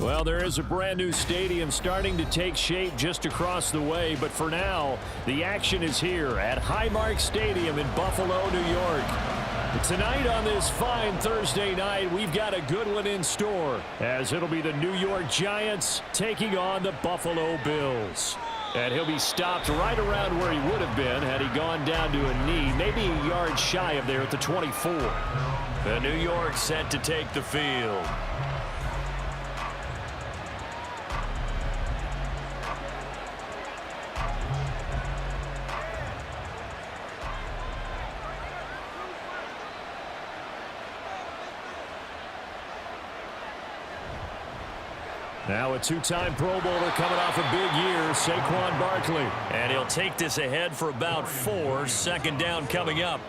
Well, there is a brand new stadium starting to take shape just across the way, but for now, the action is here at Highmark Stadium in Buffalo, New York. Tonight on this fine Thursday night, we've got a good one in store, as it'll be the New York Giants taking on the Buffalo Bills. And he'll be stopped right around where he would have been had he gone down to a knee, maybe a yard shy of there at the 24. The New York set to take the field. Now a two-time Pro Bowler coming off a big year, Saquon Barkley. And he'll take this ahead for about 4, second down coming up.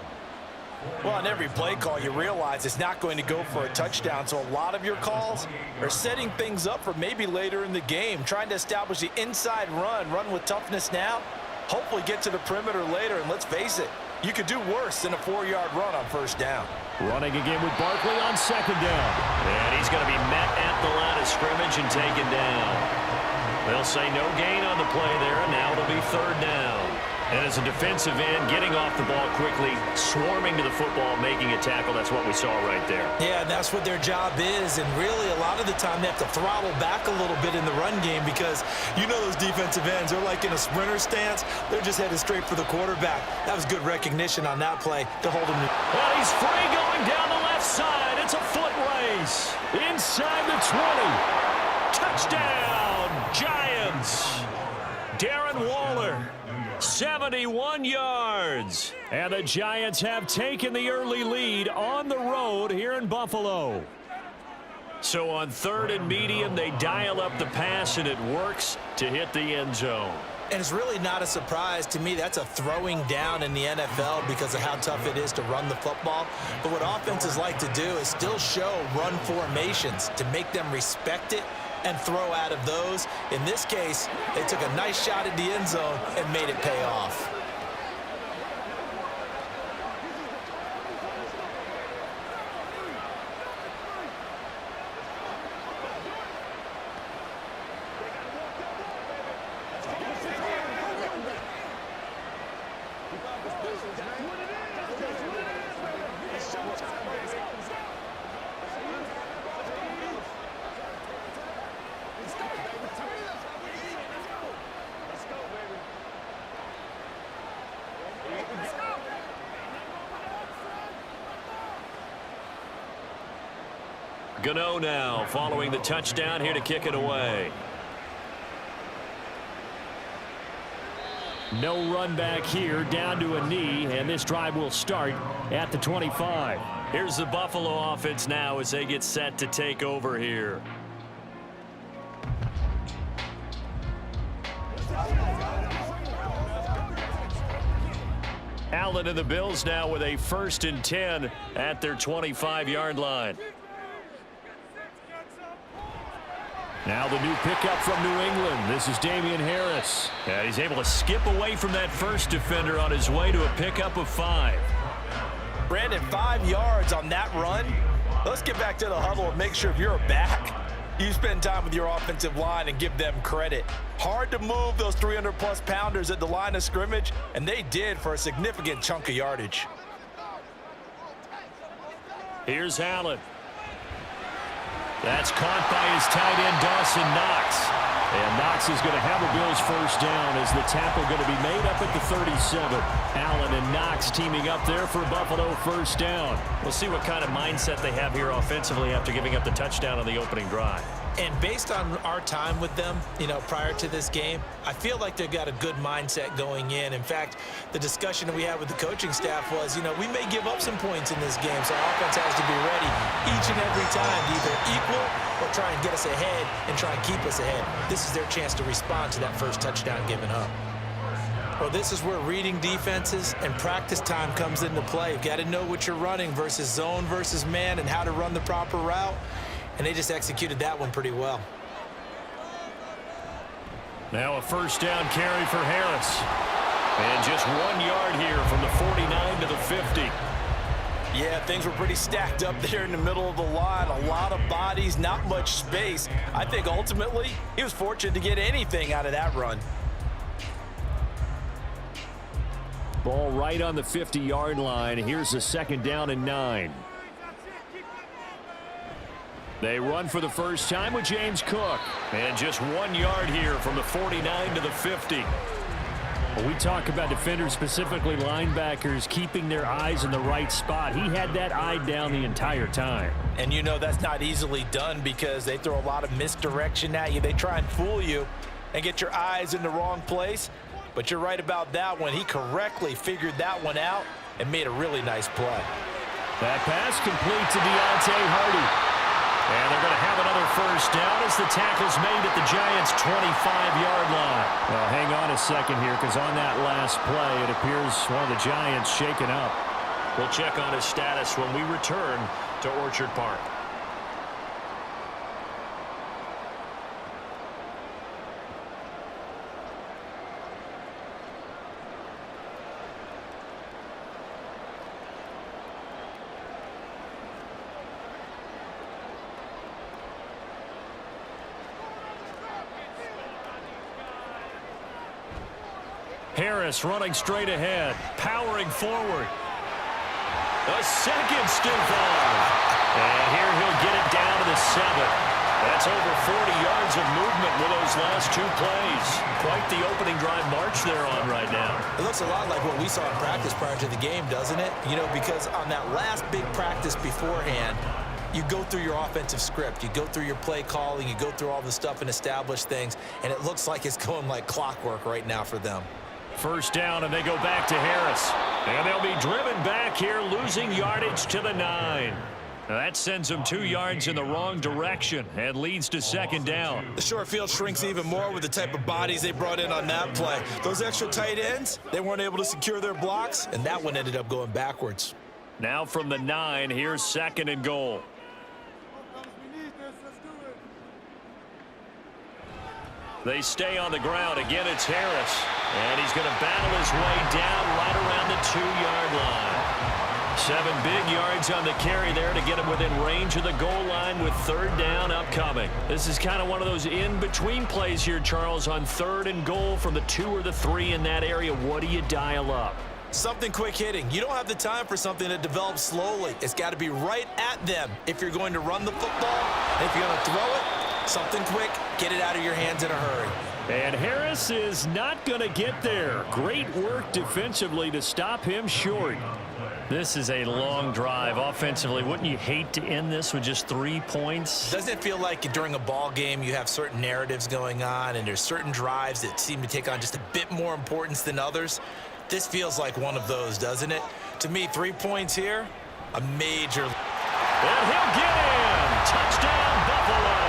Well, on every play call, you realize it's not going to go for a touchdown, so a lot of your calls are setting things up for maybe later in the game, trying to establish the inside run with toughness now, hopefully get to the perimeter later, and let's face it, you could do worse than a 4-yard run on first down. Running again with Barkley on second down. And he's going to be met at the line of scrimmage and taken down. They'll say no gain on the play there, and now it'll be third down. And as a defensive end, getting off the ball quickly, swarming to the football, making a tackle, that's what we saw right there. Yeah, and that's what their job is, and really a lot of the time they have to throttle back a little bit in the run game because you know those defensive ends, they're like in a sprinter stance, they're just headed straight for the quarterback. That was good recognition on that play to hold him. Well, he's free going down the left side. It's a foot race. Inside the 20. Touchdown, Giants. Darren Waller. 71 yards. And the Giants have taken the early lead on the road here in Buffalo. So on third and medium, they dial up the pass, and it works to hit the end zone. And it's really not a surprise to me. That's a throwing down in the NFL because of how tough it is to run the football. But what offenses like to do is still show run formations to make them respect it and throw out of those. In this case, they took a nice shot at the end zone and made it pay off. Gano now following the touchdown here to kick it away. No run back here, down to a knee, and this drive will start at the 25. Here's the Buffalo offense now as they get set to take over here. Allen and the Bills now with a 1st and 10 at their 25-yard line. Now the new pickup from New England. This is Damian Harris. And he's able to skip away from that first defender on his way to a pickup of 5. Brandon, 5 yards on that run. Let's get back to the huddle and make sure if you're back, you spend time with your offensive line and give them credit. Hard to move those 300-plus pounders at the line of scrimmage, and they did for a significant chunk of yardage. Here's Allen. That's caught by his tight end, Dawson Knox. And Knox is going to have a Bills first down as the tackle going to be made up at the 37. Allen and Knox teaming up there for Buffalo first down. We'll see what kind of mindset they have here offensively after giving up the touchdown on the opening drive. And based on our time with them, prior to this game, I feel like they've got a good mindset going in. In fact, the discussion that we had with the coaching staff was, we may give up some points in this game, so our offense has to be ready each and every time to either equal or try and get us ahead and try and keep us ahead. This is their chance to respond to that first touchdown given up. Well, this is where reading defenses and practice time comes into play. You've got to know what you're running versus zone versus man and how to run the proper route. And they just executed that one pretty well. Now a first down carry for Harris. And just 1 yard here from the 49 to the 50. Yeah, things were pretty stacked up there in the middle of the line. A lot of bodies, not much space. I think ultimately he was fortunate to get anything out of that run. Ball right on the 50-yard line. Here's a second down and 9. They run for the first time with James Cook. And just 1 yard here from the 49 to the 50. Well, we talk about defenders, specifically linebackers, keeping their eyes in the right spot. He had that eye down the entire time. And you know that's not easily done because they throw a lot of misdirection at you. They try and fool you and get your eyes in the wrong place. But you're right about that one. He correctly figured that one out and made a really nice play. That pass complete to Deontay Hardy. And they're going to have another first down as the tackle's made at the Giants' 25-yard line. Well, hang on a second here, because on that last play, it appears one of the Giants shaken up. We'll check on his status when we return to Orchard Park. Harris running straight ahead, powering forward. A second stiff arm. And here he'll get it down to the 7. That's over 40 yards of movement with those last 2 plays. Quite the opening drive march they're on right now. It looks a lot like what we saw in practice prior to the game, doesn't it? You know, because on that last big practice beforehand, you go through your offensive script. You go through your play calling. You go through all the stuff and establish things. And it looks like it's going like clockwork right now for them. First down, and they go back to Harris. And they'll be driven back here, losing yardage to the 9. Now that sends them 2 yards in the wrong direction and leads to second down. The short field shrinks even more with the type of bodies they brought in on that play. Those extra tight ends, they weren't able to secure their blocks, and that one ended up going backwards. Now from the 9, here's second and goal. They stay on the ground. Again, it's Harris. And he's going to battle his way down right around the 2-yard line. 7 big yards on the carry there to get him within range of the goal line with third down upcoming. This is kind of one of those in-between plays here, Charles, on third and goal from the 2 or the 3 in that area. What do you dial up? Something quick hitting. You don't have the time for something that develops slowly. It's got to be right at them if you're going to run the football. And if you're going to throw it, something quick, get it out of your hands in a hurry. And Harris is not going to get there. Great work defensively to stop him short. This is a long drive offensively. Wouldn't you hate to end this with just 3 points? Doesn't it feel like during a ball game you have certain narratives going on and there's certain drives that seem to take on just a bit more importance than others? This feels like one of those, doesn't it? To me, 3 points here, a major. And he'll get in. Touchdown, Buffalo.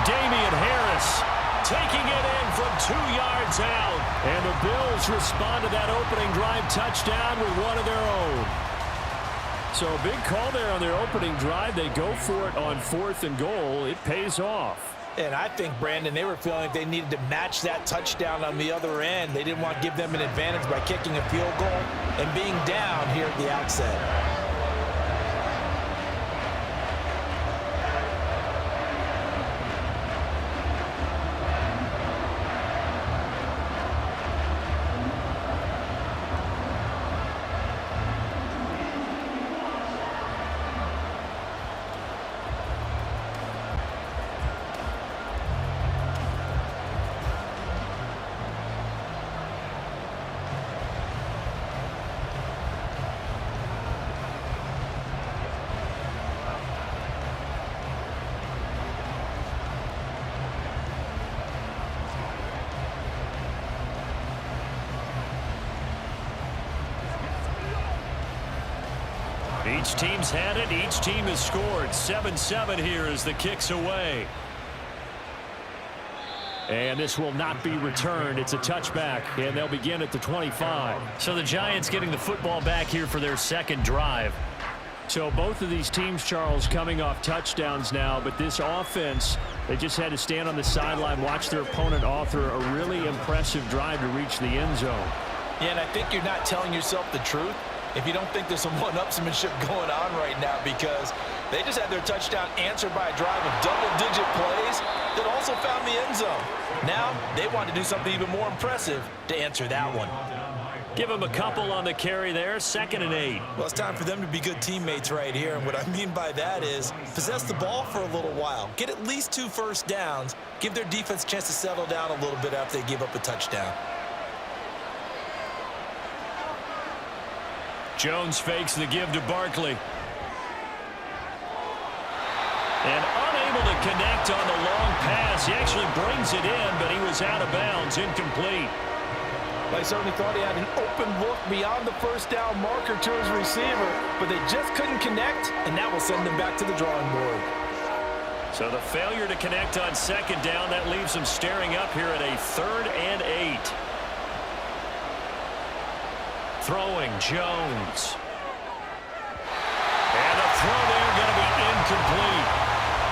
Damian Harris taking it in from 2 yards out. And the Bills respond to that opening drive touchdown with one of their own. So a big call there on their opening drive. They go for it on 4th and goal. It pays off. And I think, Brandon, they were feeling like they needed to match that touchdown on the other end. They didn't want to give them an advantage by kicking a field goal and being down here at the outset. Each team's had it. Each team has scored. 7-7 here as the kick's away. And this will not be returned. It's a touchback, and they'll begin at the 25. So the Giants getting the football back here for their second drive. So both of these teams, Charles, coming off touchdowns now, but this offense, they just had to stand on the sideline, watch their opponent author a really impressive drive to reach the end zone. Yeah, and I think you're not telling yourself the truth if you don't think there's some one-upsmanship going on right now, because they just had their touchdown answered by a drive of double-digit plays that also found the end zone. Now they want to do something even more impressive to answer that one. Give him a couple on the carry there, 2nd and 8. Well, it's time for them to be good teammates right here, and what I mean by that is possess the ball for a little while, get at least 2 first downs, give their defense a chance to settle down a little bit after they give up a touchdown. Jones fakes the give to Barkley. And unable to connect on the long pass. He actually brings it in, but he was out of bounds, incomplete. I certainly thought he had an open look beyond the first down marker to his receiver, but they just couldn't connect, and that will send them back to the drawing board. So the failure to connect on 2nd down, that leaves them staring up here at a 3rd and 8. Throwing, Jones. And the throw there going to be incomplete.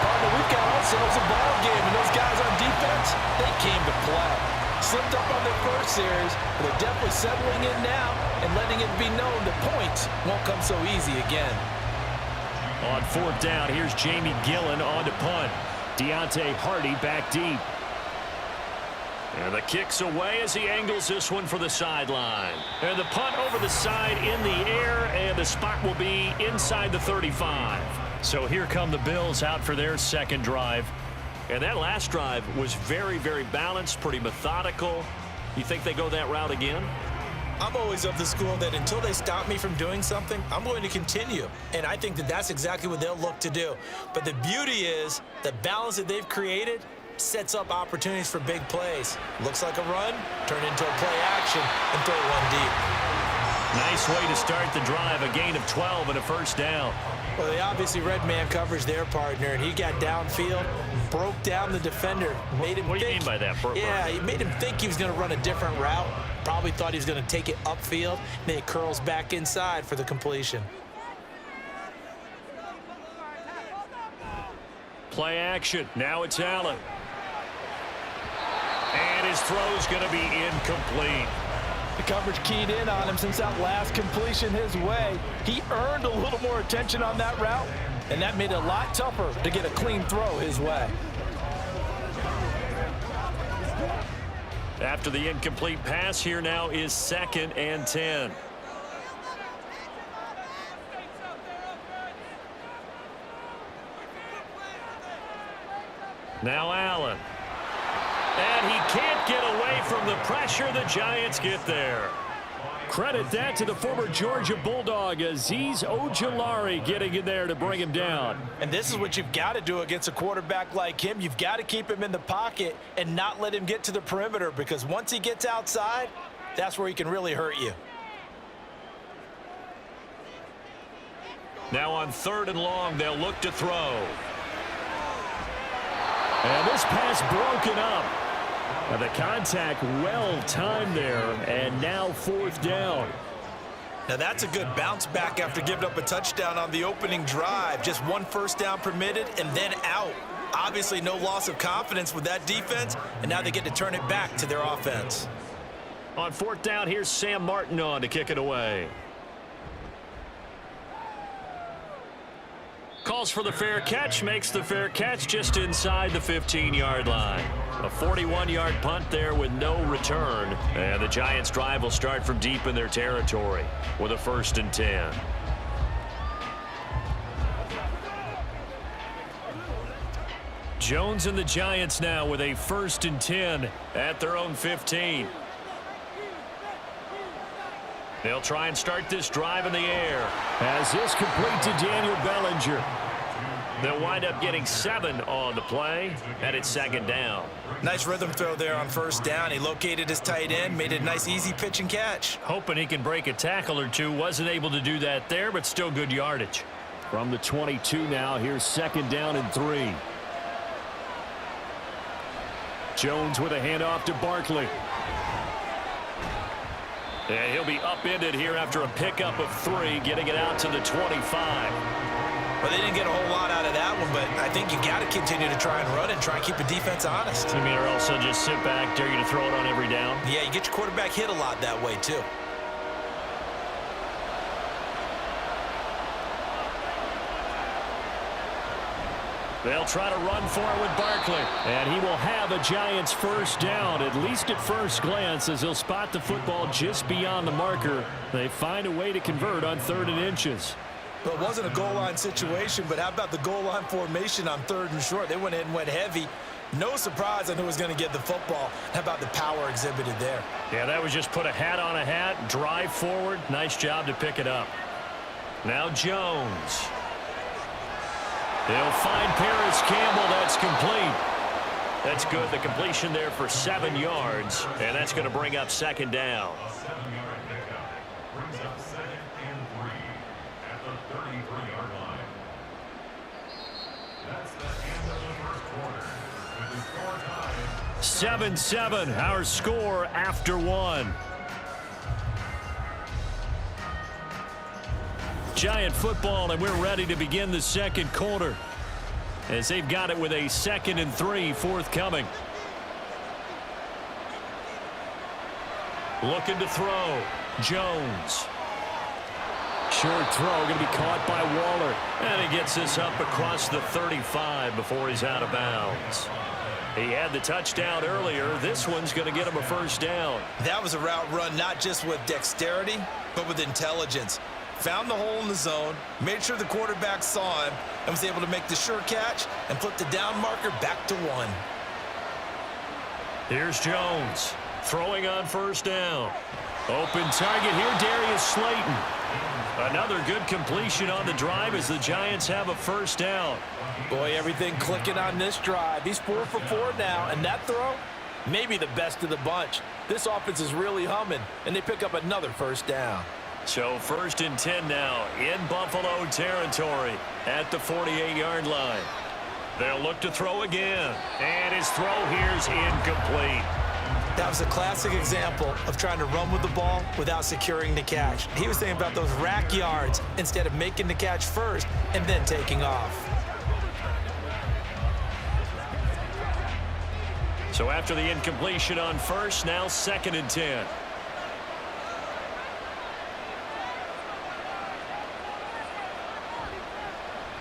Partner, we've got ourselves a ball game, and those guys on defense, they came to play. Slipped up on their first series, but they're definitely settling in now and letting it be known that points won't come so easy again. On 4th down, here's Jamie Gillen on to punt. Deontay Hardy back deep. And the kick's away as he angles this one for the sideline. And the punt over the side in the air, and the spot will be inside the 35. So here come the Bills out for their 2nd drive. And that last drive was very, very balanced, pretty methodical. You think they go that route again? I'm always of the school that until they stop me from doing something, I'm going to continue. And I think that that's exactly what they'll look to do. But the beauty is the balance that they've created sets up opportunities for big plays. Looks like a run, turn into a play action, and throw one deep. Nice way to start the drive, a gain of 12 and a first down. Well, they obviously read man coverage their partner, and he got downfield, broke down the defender, made him What do you mean by that? Yeah, he made him think he was going to run a different route. Probably thought he was going to take it upfield, then it curls back inside for the completion. Play action. Now it's Allen. And his throw's going to be incomplete. The coverage keyed in on him since that last completion his way. He earned a little more attention on that route, and that made it a lot tougher to get a clean throw his way. After the incomplete pass, here now is 2nd and 10. Now Allen. And he can't get away from the pressure. The Giants get there. Credit that to the former Georgia Bulldog, Azeez Ojulari, getting in there to bring him down. And this is what you've got to do against a quarterback like him. You've got to keep him in the pocket and not let him get to the perimeter, because once he gets outside, that's where he can really hurt you. Now on 3rd and long, they'll look to throw. And this pass broken up. And the contact well timed there, and now 4th down. Now that's a good bounce back after giving up a touchdown on the opening drive. Just 1 first down permitted and then out. Obviously no loss of confidence with that defense, and now they get to turn it back to their offense. On 4th down, here's Sam Martin on to kick it away. Calls for the fair catch, makes the fair catch just inside the 15-yard line. A 41-yard punt there with no return. And the Giants' drive will start from deep in their territory with a 1st and 10. Jones and the Giants now with a 1st and 10 at their own 15. They'll try and start this drive in the air. As this complete to Daniel Bellinger. They'll wind up getting 7 on the play, and it's 2nd down. Nice rhythm throw there on 1st down. He located his tight end, made it a nice easy pitch and catch. Hoping he can break a tackle or two. Wasn't able to do that there, but still good yardage. From the 22 now, here's 2nd down and 3. Jones with a handoff to Barkley. And he'll be upended here after a pickup of 3, getting it out to the 25. Well, they didn't get a whole lot out of that one, but I think you got to continue to try and run and try and keep the defense honest. I mean, or else they'll just sit back, dare you to throw it on every down. Yeah, you get your quarterback hit a lot that way, too. They'll try to run for it with Barkley. And he will have a Giants first down, at least at first glance, as he'll spot the football just beyond the marker. They find a way to convert on 3rd and inches. Well, it wasn't a goal line situation, but how about the goal line formation on 3rd and short? They went in and went heavy. No surprise on who was going to get the football. How about the power exhibited there? Yeah, that was just put a hat on a hat, drive forward. Nice job to pick it up. Now Jones. They'll find Paris Campbell. That's complete. That's good. The completion there for 7 yards, and that's going to bring up 2nd down. Brings up 2nd and 3 at the 33-yard line. That's the end of the first quarter. With the score tied. 7-7, our score after 1. Giant football, and we're ready to begin the 2nd quarter as they've got it with a 2nd and 3 forthcoming. Looking to throw. Jones. Short throw going to be caught by Waller. And he gets this up across the 35 before he's out of bounds. He had the touchdown earlier. This one's going to get him a first down. That was a route run not just with dexterity, but with intelligence. Found the hole in the zone, made sure the quarterback saw him, and was able to make the sure catch and flip the down marker back to 1. Here's Jones throwing on first down. Open target here, Darius Slayton. Another good completion on the drive as the Giants have a first down. Boy, everything clicking on this drive. He's 4 for 4 now, and that throw, maybe the best of the bunch. This offense is really humming, and they pick up another first down. So 1st and 10 now in Buffalo territory at the 48-yard line. They'll look to throw again, and his throw here's incomplete. That was a classic example of trying to run with the ball without securing the catch. He was thinking about those rack yards instead of making the catch first and then taking off. So after the incompletion on first, now 2nd and 10.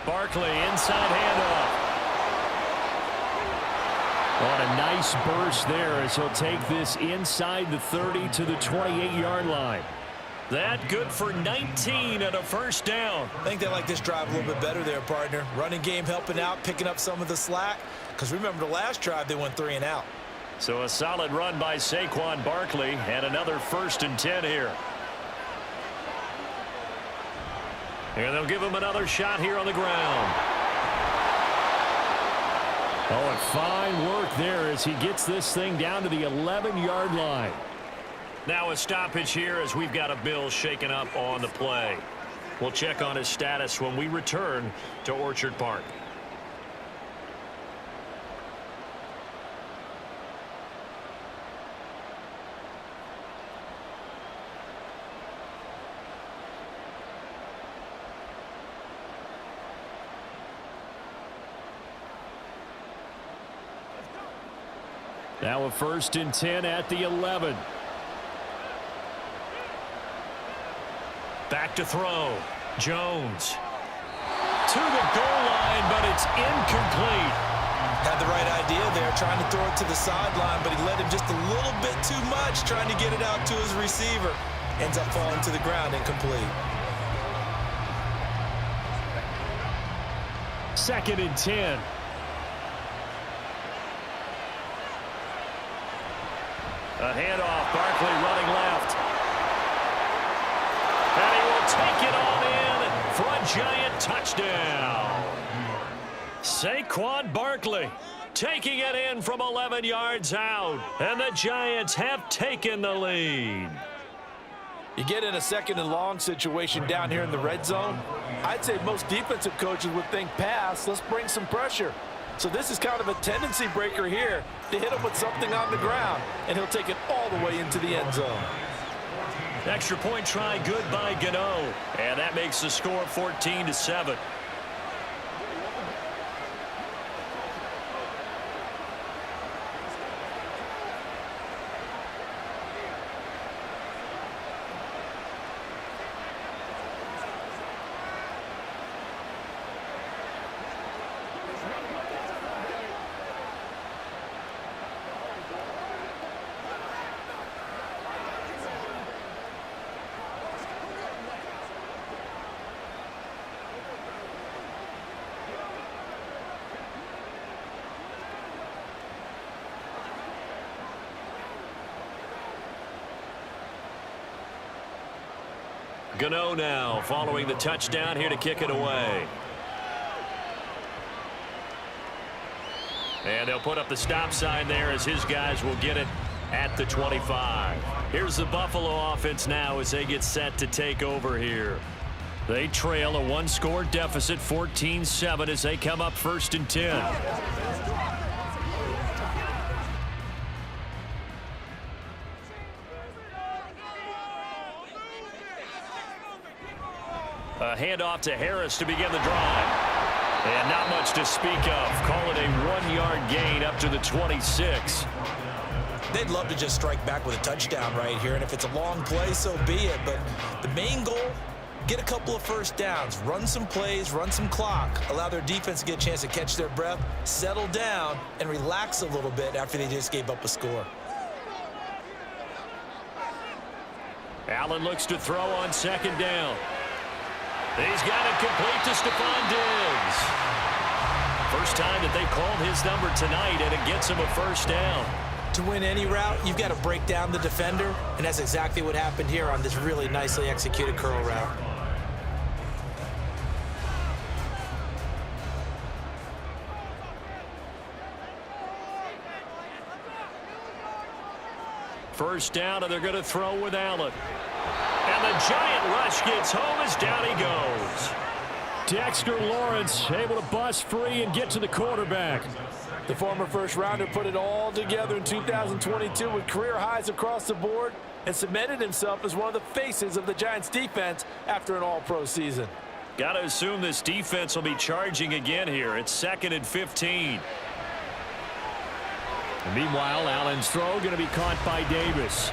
Barkley inside handoff. On a nice burst there as he'll take this inside the 30 to the 28-yard line. That good for 19 and a first down. I think they like this drive a little bit better there, partner. Running game helping out, picking up some of the slack. Because remember the last drive, they went 3 and out. So a solid run by Saquon Barkley and another 1st and 10 here. And they'll give him another shot here on the ground. Oh, and fine work there as he gets this thing down to the 11-yard line. Now a stoppage here as we've got a Bill shaken up on the play. We'll check on his status when we return to Orchard Park. Now a 1st and 10 at the 11. Back to throw. Jones. To the goal line, but it's incomplete. Had the right idea there, trying to throw it to the sideline, but he led him just a little bit too much, trying to get it out to his receiver. Ends up falling to the ground, incomplete. 2nd and 10. A handoff, Barkley running left. And he will take it on in for a Giant touchdown. Saquon Barkley taking it in from 11 yards out. And the Giants have taken the lead. You get in a 2nd and long situation down here in the red zone, I'd say most defensive coaches would think pass, let's bring some pressure. So this is kind of a tendency breaker here to hit him with something on the ground, and he'll take it all the way into the end zone. Extra point try good by Gano, and that makes the score 14-7. Gano now following the touchdown here to kick it away. And they'll put up the stop sign there as his guys will get it at the 25. Here's the Buffalo offense now as they get set to take over here. They trail a one-score deficit, 14-7, as they come up 1st and 10. A handoff to Harris to begin the drive. And not much to speak of. Call it a 1-yard gain up to the 26. They'd love to just strike back with a touchdown right here, and if it's a long play, so be it. But the main goal, get a couple of first downs, run some plays, run some clock, allow their defense to get a chance to catch their breath, settle down, and relax a little bit after they just gave up a score. Allen looks to throw on 2nd down. He's got it complete to Stephon Diggs. First time that they've called his number tonight, and it gets him a 1st down. To win any route, you've got to break down the defender, and that's exactly what happened here on this really nicely executed curl route. First down, and they're going to throw with Allen. And the giant rush gets home as down he goes. Dexter Lawrence able to bust free and get to the quarterback. The former first-rounder put it all together in 2022 with career highs across the board and cemented himself as one of the faces of the Giants' defense after an all-pro season. Got to assume this defense will be charging again here. It's 2nd and 15. And meanwhile, Allen's throw going to be caught by Davis.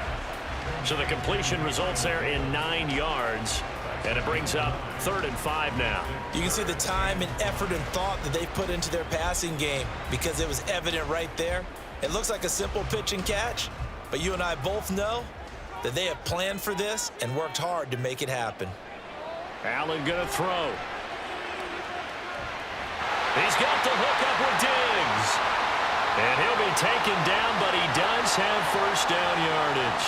So the completion results there in 9 yards. And it brings up 3rd and 5 now. You can see the time and effort and thought that they've put into their passing game because it was evident right there. It looks like a simple pitch and catch, but you and I both know that they have planned for this and worked hard to make it happen. Allen going to throw. He's got the hook up with Diggs. And he'll be taken down, but he does have 1st down yardage.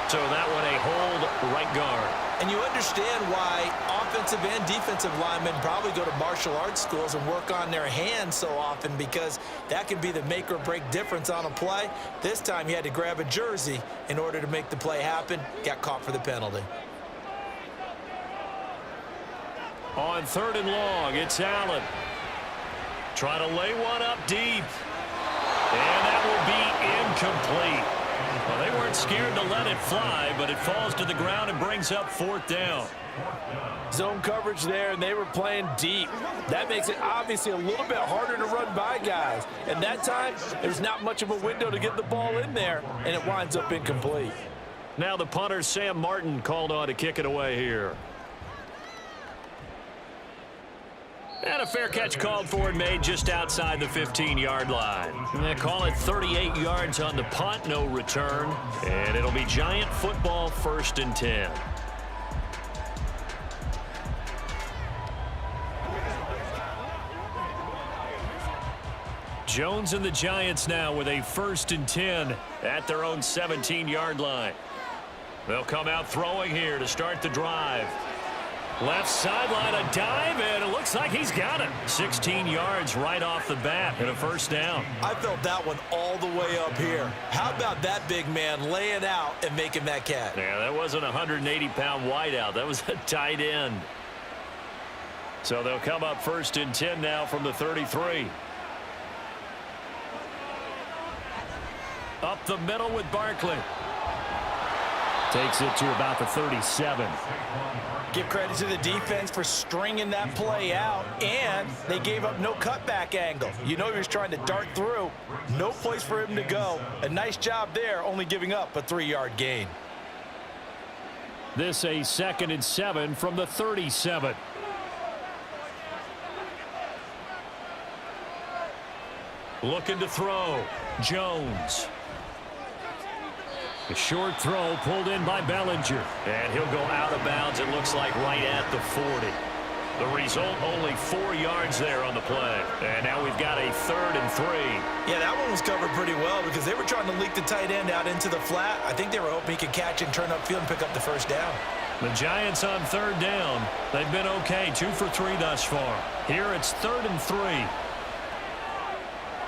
So that one a hold right guard. And you understand why offensive and defensive linemen probably go to martial arts schools and work on their hands so often, because that can be the make or break difference on a play. This time he had to grab a jersey in order to make the play happen. Got caught for the penalty. On 3rd and long, it's Allen. Trying to lay one up deep. And that will be incomplete. Well, they weren't scared to let it fly, but it falls to the ground and brings up 4th down. Zone coverage there, and they were playing deep. That makes it obviously a little bit harder to run by guys. And that time, there's not much of a window to get the ball in there, and it winds up incomplete. Now the punter, Sam Martin, called on to kick it away here. And a fair catch called for and made just outside the 15-yard line. And they call it 38 yards on the punt, no return. And it'll be Giant football 1st and 10. Jones and the Giants now with a 1st and 10 at their own 17-yard line. They'll come out throwing here to start the drive. Left sideline, a dive, and it looks like he's got it. 16 yards right off the bat and a 1st down. I felt that one all the way up here. How about that big man laying out and making that catch? Yeah, that wasn't a 180-pound wideout. That was a tight end. So they'll come up 1st and 10 now from the 33. Up the middle with Barkley. Takes it to about the 37. Give credit to the defense for stringing that play out, and they gave up no cutback angle. You know he was trying to dart through. No place for him to go. A nice job there, only giving up a 3-yard gain. This a 2nd and 7 from the 37. Looking to throw. Jones. A short throw pulled in by Bellinger. And he'll go out of bounds, it looks like, right at the 40. The result, only 4 yards there on the play. And now we've got a 3rd and 3. Yeah, that one was covered pretty well because they were trying to leak the tight end out into the flat. I think they were hoping he could catch and turn upfield and pick up the 1st down. The Giants on third down. They've been okay, 2 for 3 thus far. Here it's 3rd and 3.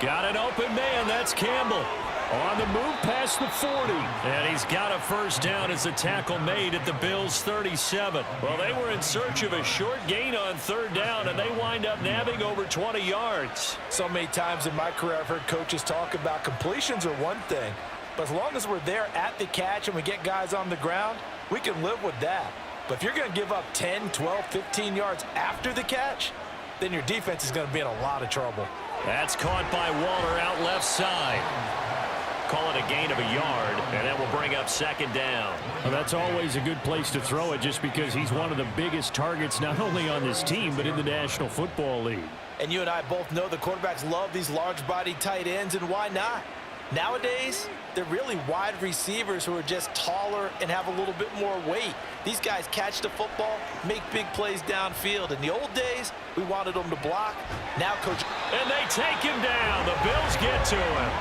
Got an open man. That's Campbell. On the move past the 40. And he's got a first down as the tackle made at the Bills' 37. Well, they were in search of a short gain on third down, and they wind up nabbing over 20 yards. So many times in my career I've heard coaches talk about completions are one thing, but as long as we're there at the catch and we get guys on the ground, we can live with that. But if you're going to give up 10, 12, 15 yards after the catch, then your defense is going to be in a lot of trouble. That's caught by Waller out left side. Call it a gain of a yard, and that will bring up 2nd down. Well, that's always a good place to throw it just because he's one of the biggest targets not only on this team but in the National Football League. And you and I both know the quarterbacks love these large-bodied tight ends, and why not? Nowadays, they're really wide receivers who are just taller and have a little bit more weight. These guys catch the football, make big plays downfield. In the old days, we wanted them to block. Now, Coach... And they take him down. The Bills get to him.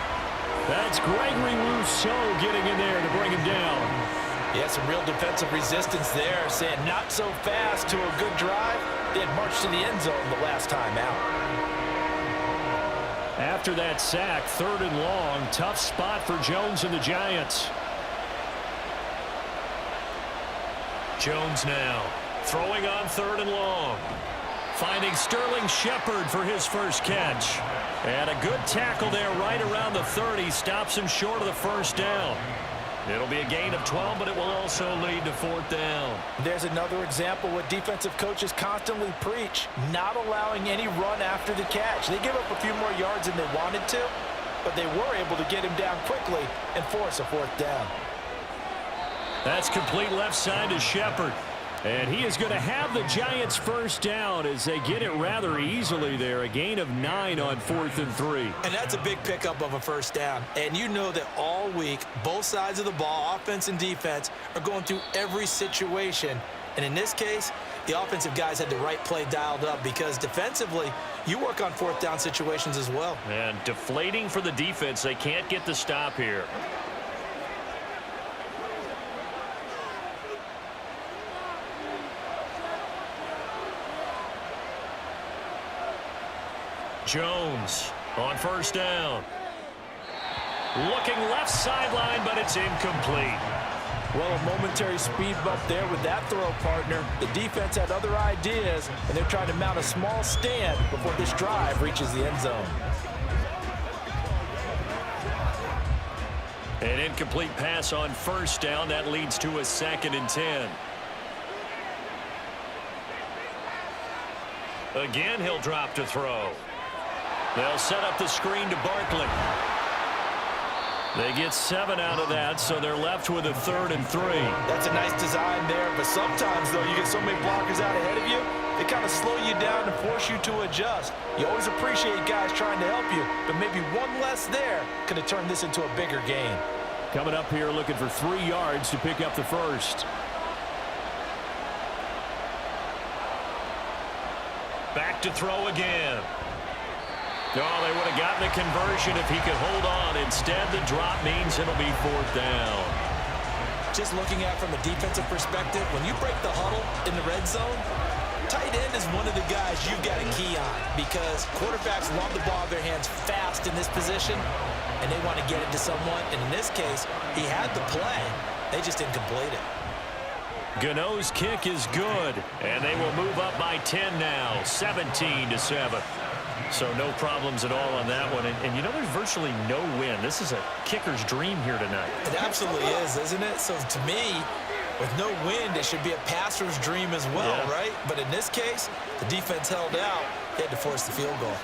That's Gregory Rousseau getting in there to bring him down. Yeah, some real defensive resistance there, saying not so fast to a good drive. They had marched to the end zone the last time out. After that sack, 3rd and long, tough spot for Jones and the Giants. Jones now throwing on 3rd and long. Finding Sterling Shepard for his first catch. And a good tackle there right around the 30. Stops him short of the first down. It'll be a gain of 12, but it will also lead to 4th down. There's another example what defensive coaches constantly preach, not allowing any run after the catch. They give up a few more yards than they wanted to, but they were able to get him down quickly and force a 4th down. That's complete left side to Shepard. And he is going to have the Giants first down as they get it rather easily there. A gain of 9 on 4th and 3. And that's a big pickup of a first down. And you know that all week, both sides of the ball, offense and defense, are going through every situation. And in this case, the offensive guys had the right play dialed up because defensively, you work on 4th down situations as well. And deflating for the defense. They can't get the stop here. Jones on first down. Looking left sideline, but it's incomplete. Well, a momentary speed bump there with that throw, partner. The defense had other ideas, and they're trying to mount a small stand before this drive reaches the end zone. An incomplete pass on first down. That leads to a 2nd and 10. Again, he'll drop to throw. They'll set up the screen to Barkley. They get 7 out of that, so they're left with a 3rd and 3. That's a nice design there, but sometimes, though, you get so many blockers out ahead of you, they kind of slow you down and force you to adjust. You always appreciate guys trying to help you, but maybe one less there could have turned this into a bigger gain. Coming up here looking for 3 yards to pick up the first. Back to throw again. Oh, they would have gotten the conversion if he could hold on. Instead, the drop means it'll be 4th down. Just looking at it from a defensive perspective, when you break the huddle in the red zone, tight end is one of the guys you've got a key on because quarterbacks love the ball in their hands fast in this position, and they want to get it to someone. And in this case, he had the play. They just didn't complete it. Gano's kick is good, and they will move up by 10 now, 17-7. So no problems at all on that one. And you know, there's virtually no wind. This is a kicker's dream here tonight. It absolutely is, isn't it? So to me, with no wind, it should be a passer's dream as well, right? But in this case, the defense held out. They had to force the field goal.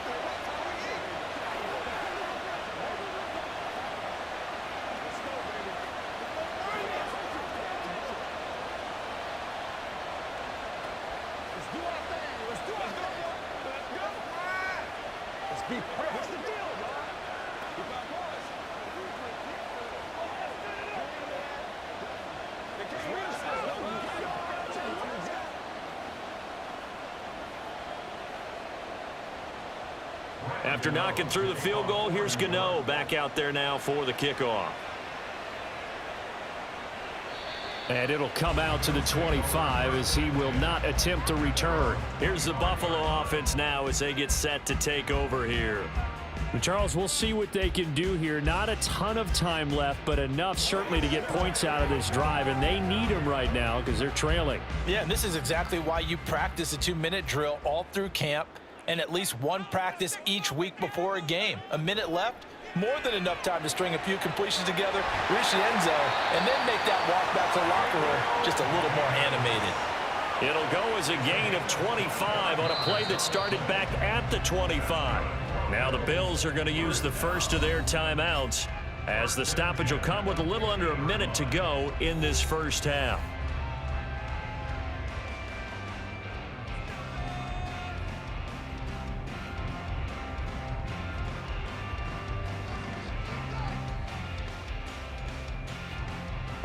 After knocking through the field goal, here's Gano back out there now for the kickoff. And it'll come out to the 25 as he will not attempt to return. Here's the Buffalo offense now as they get set to take over here. Charles, we'll see what they can do here. Not a ton of time left, but enough certainly to get points out of this drive, and they need them right now because they're trailing. Yeah, and this is exactly why you practice a 2-minute drill all through camp and at least one practice each week before a game. A minute left, more than enough time to string a few completions together, reach the end zone, and then make that walk back to the locker room just a little more animated. It'll go as a gain of 25 on a play that started back at the 25. Now the Bills are going to use the first of their timeouts as the stoppage will come with a little under a minute to go in this first half.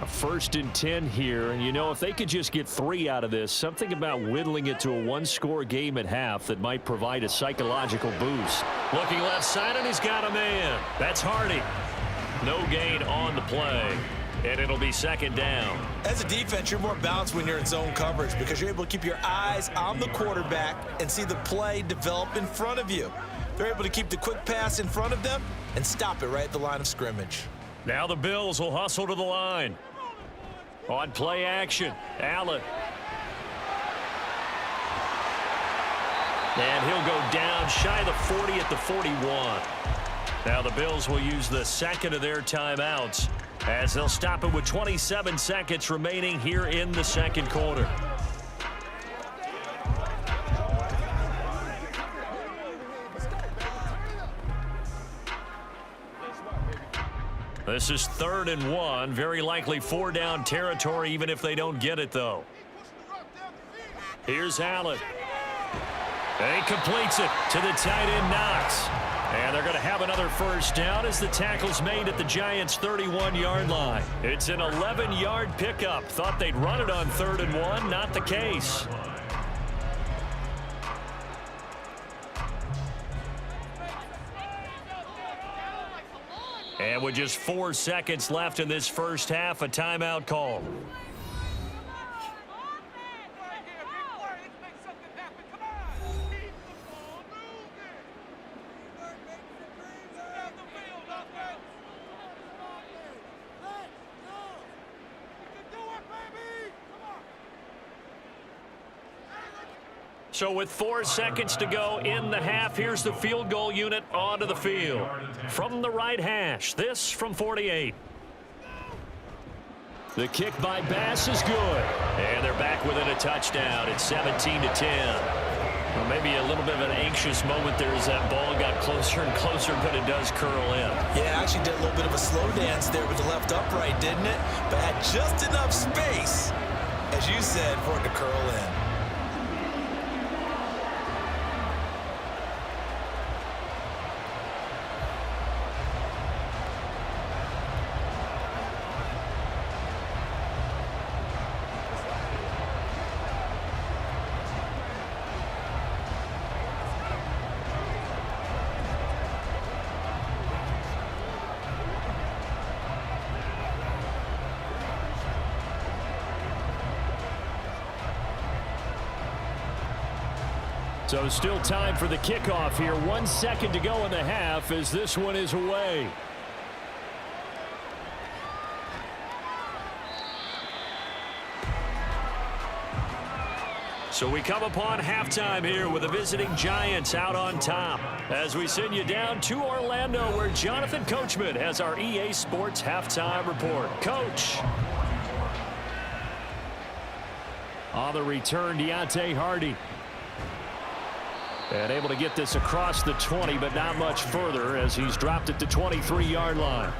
A 1st and 10 here, and you know, if they could just get 3 out of this, something about whittling it to a one-score game at half that might provide a psychological boost. Looking left side, and he's got a man. That's Hardy. No gain on the play, and it'll be 2nd down. As a defense, you're more balanced when you're in zone coverage because you're able to keep your eyes on the quarterback and see the play develop in front of you. They're able to keep the quick pass in front of them and stop it right at the line of scrimmage. Now the Bills will hustle to the line. On play action, Allen. And he'll go down shy of the 40 at the 41. Now the Bills will use the second of their timeouts as they'll stop it with 27 seconds remaining here in the second quarter. This is 3rd and 1, very likely 4-down territory even if they don't get it though. Here's Allen. And he completes it to the tight end Knox. And they're going to have another first down as the tackle's made at the Giants' 31-yard line. It's an 11-yard pickup. Thought they'd run it on 3rd and 1, not the case. And with just 4 seconds left in this first half, a timeout call. So with 4 seconds to go in the half, here's the field goal unit onto the field. From the right hash, this from 48. The kick by Bass is good. And they're back within a touchdown. It's 17-10. Well, maybe a little bit of an anxious moment there as that ball got closer and closer, but it does curl in. Yeah, actually did a little bit of a slow dance there with the left upright, didn't it? But had just enough space, as you said, for it to curl in. So still time for the kickoff here. 1 second to go in the half as this one is away. So we come upon halftime here with the visiting Giants out on top. As we send you down to Orlando where Jonathan Coachman has our EA Sports halftime report. Coach. On the return, Deontay Hardy. And able to get this across the 20, but not much further as he's dropped it to 23-yard line.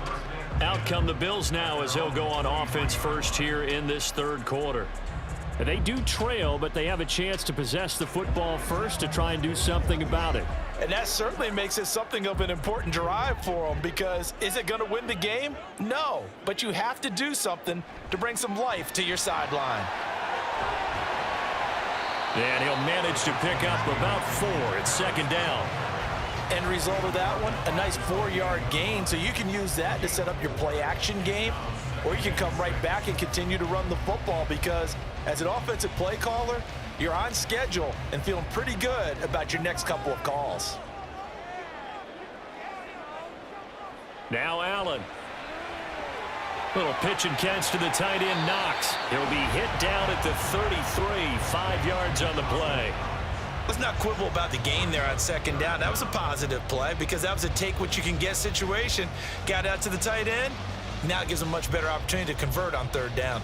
Out come the Bills now as they'll go on offense first here in this third quarter. And they do trail, but they have a chance to possess the football first to try and do something about it. And that certainly makes it something of an important drive for them because is it going to win the game? No, but you have to do something to bring some life to your sideline. And he'll manage to pick up about 4 at 2nd down. End result of that one, a nice 4-yard gain, so you can use that to set up your play action game or you can come right back and continue to run the football because as an offensive play caller, you're on schedule and feeling pretty good about your next couple of calls. Now Allen. Little pitch and catch to the tight end, Knox. He'll be hit down at the 33, 5 yards on the play. Let's not quibble about the gain there on second down. That was a positive play because that was a take-what-you-can-get situation. Got out to the tight end. Now it gives them a much better opportunity to convert on third down.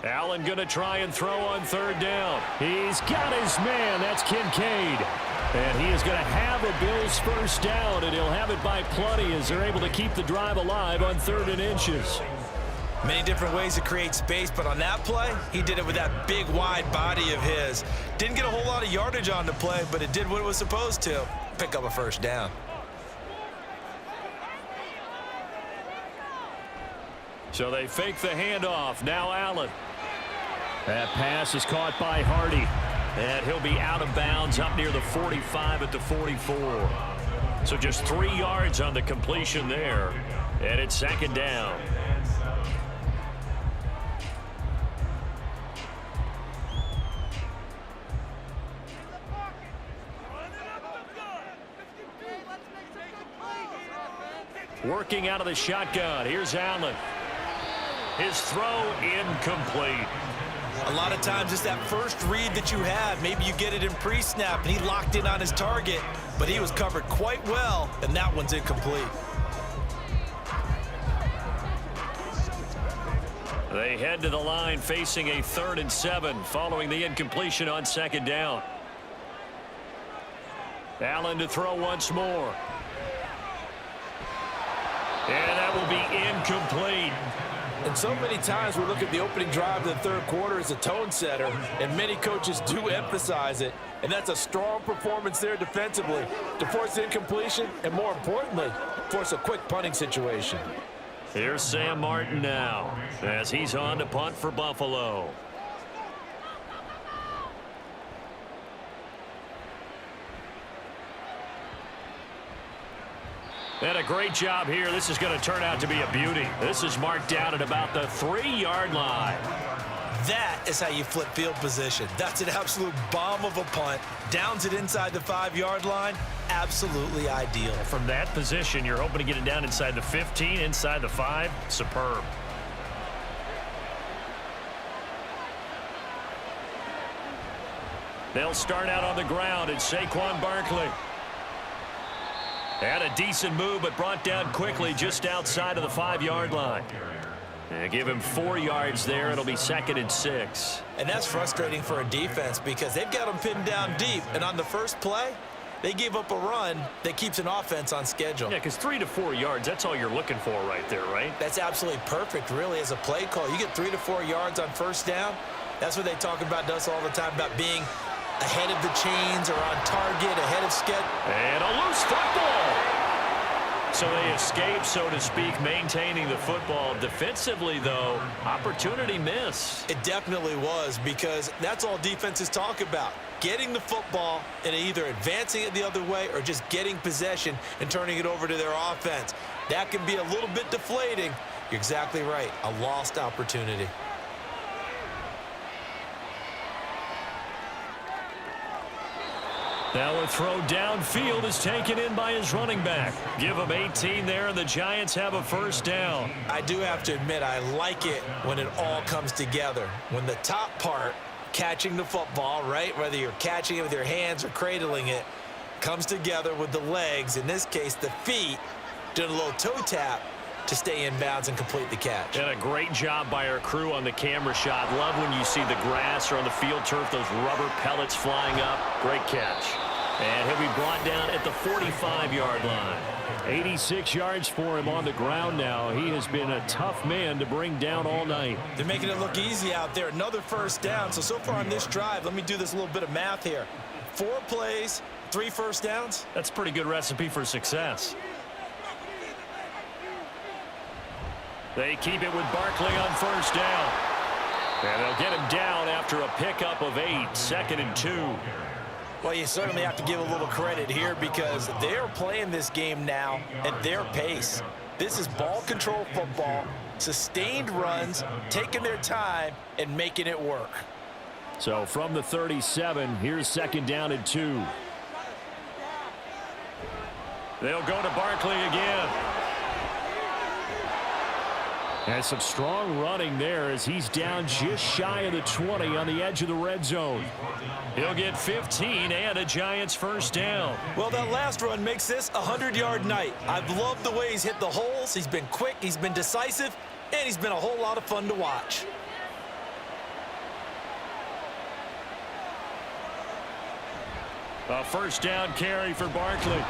Allen going to try and throw on third down. He's got his man. That's Kincaid. And he is going to have a Bills first down, and he'll have it by plenty as they're able to keep the drive alive on 3rd and inches. Many different ways to create space, but on that play, he did it with that big, wide body of his. Didn't get a whole lot of yardage on the play, but it did what it was supposed to. Pick up a first down. So they fake the handoff. Now Allen. That pass is caught by Hardy. And he'll be out of bounds up near the 45 at the 44. So just 3 yards on the completion there. And it's second down. Working out of the shotgun. Here's Allen. His throw incomplete. A lot of times it's that first read that you have. Maybe you get it in pre-snap, and he locked in on his target, but he was covered quite well, and that one's incomplete. They head to the line facing a 3rd and 7 following the incompletion on second down. Allen to throw once more. And that will be incomplete. And so many times we look at the opening drive of the third quarter as a tone setter, and many coaches do emphasize it. And that's a strong performance there defensively to force incompletion and, more importantly, force a quick punting situation. Here's Sam Martin now as he's on to punt for Buffalo. And a great job here. This is going to turn out to be a beauty. This is marked down at about the 3-yard line. That is how you flip field position. That's an absolute bomb of a punt. Downs it inside the 5-yard line. Absolutely ideal. From that position, you're hoping to get it down inside the 15, inside the 5. Superb. They'll start out on the ground. It's Saquon Barkley. And a decent move, but brought down quickly just outside of the 5-yard line. And give him 4 yards there. It'll be 2nd and 6. And that's frustrating for a defense because they've got them pinned down deep. And on the first play, they gave up a run that keeps an offense on schedule. Yeah, because 3 to 4 yards, that's all you're looking for right there, right? That's absolutely perfect, really, as a play call. You get 3 to 4 yards on first down. That's what they talk about us all the time, about being ahead of the chains or on target, ahead of schedule. And a loose football. So they escape, so to speak, maintaining the football. Defensively, though, opportunity miss. It definitely was, because that's all defenses talk about. Getting the football and either advancing it the other way or just getting possession and turning it over to their offense. That can be a little bit deflating. You're exactly right. A lost opportunity. Now a throw downfield is taken in by his running back. Give him 18 there, and the Giants have a first down. I do have to admit, I like it when it all comes together. When the top part, catching the football, right, whether you're catching it with your hands or cradling it, comes together with the legs, in this case the feet, doing a little toe tap to stay in bounds and complete the catch. And a great job by our crew on the camera shot. Love when you see the grass or on the field turf, those rubber pellets flying up. Great catch. And he'll be brought down at the 45-yard line. 86 yards for him on the ground now. He has been a tough man to bring down all night. They're making it look easy out there. Another first down. So far on this drive, let me do this little bit of math here. 4 plays, 3 first downs. That's a pretty good recipe for success. They keep it with Barkley on first down. And they'll get him down after a pickup of 8, 2nd and 2. Well, you certainly have to give a little credit here because they're playing this game now at their pace. This is ball control football, sustained runs, taking their time, and making it work. So from the 37, here's 2nd down and 2. They'll go to Barkley again. And some strong running there as he's down just shy of the 20 on the edge of the red zone. He'll get 15 and a Giants first down. Well, that last run makes this a 100-yard night. I've loved the way he's hit the holes. He's been quick, he's been decisive, and he's been a whole lot of fun to watch. A first down carry for Barkley.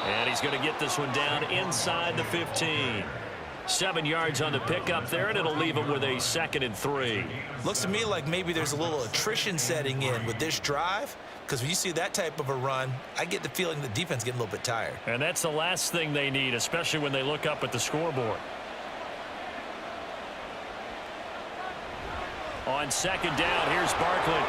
And he's going to get this one down inside the 15. 7 yards on the pickup there, and it'll leave him with a 2nd and 3. Looks to me like maybe there's a little attrition setting in with this drive, because when you see that type of a run, I get the feeling the defense getting a little bit tired. And that's the last thing they need, especially when they look up at the scoreboard. On 2nd down, here's Barkley.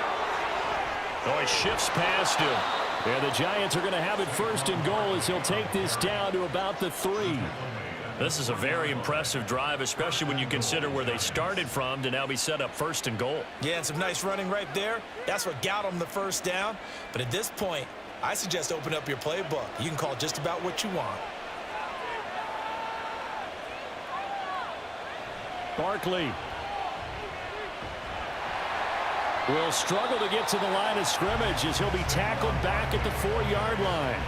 Oh, he shifts past him. And the Giants are going to have it 1st and goal as he'll take this down to about the 3. This is a very impressive drive, especially when you consider where they started from to now be set up 1st and goal. Yeah, and some nice running right there. That's what got them the first down. But at this point, I suggest open up your playbook. You can call just about what you want. Barkley will struggle to get to the line of scrimmage as he'll be tackled back at the 4-yard line.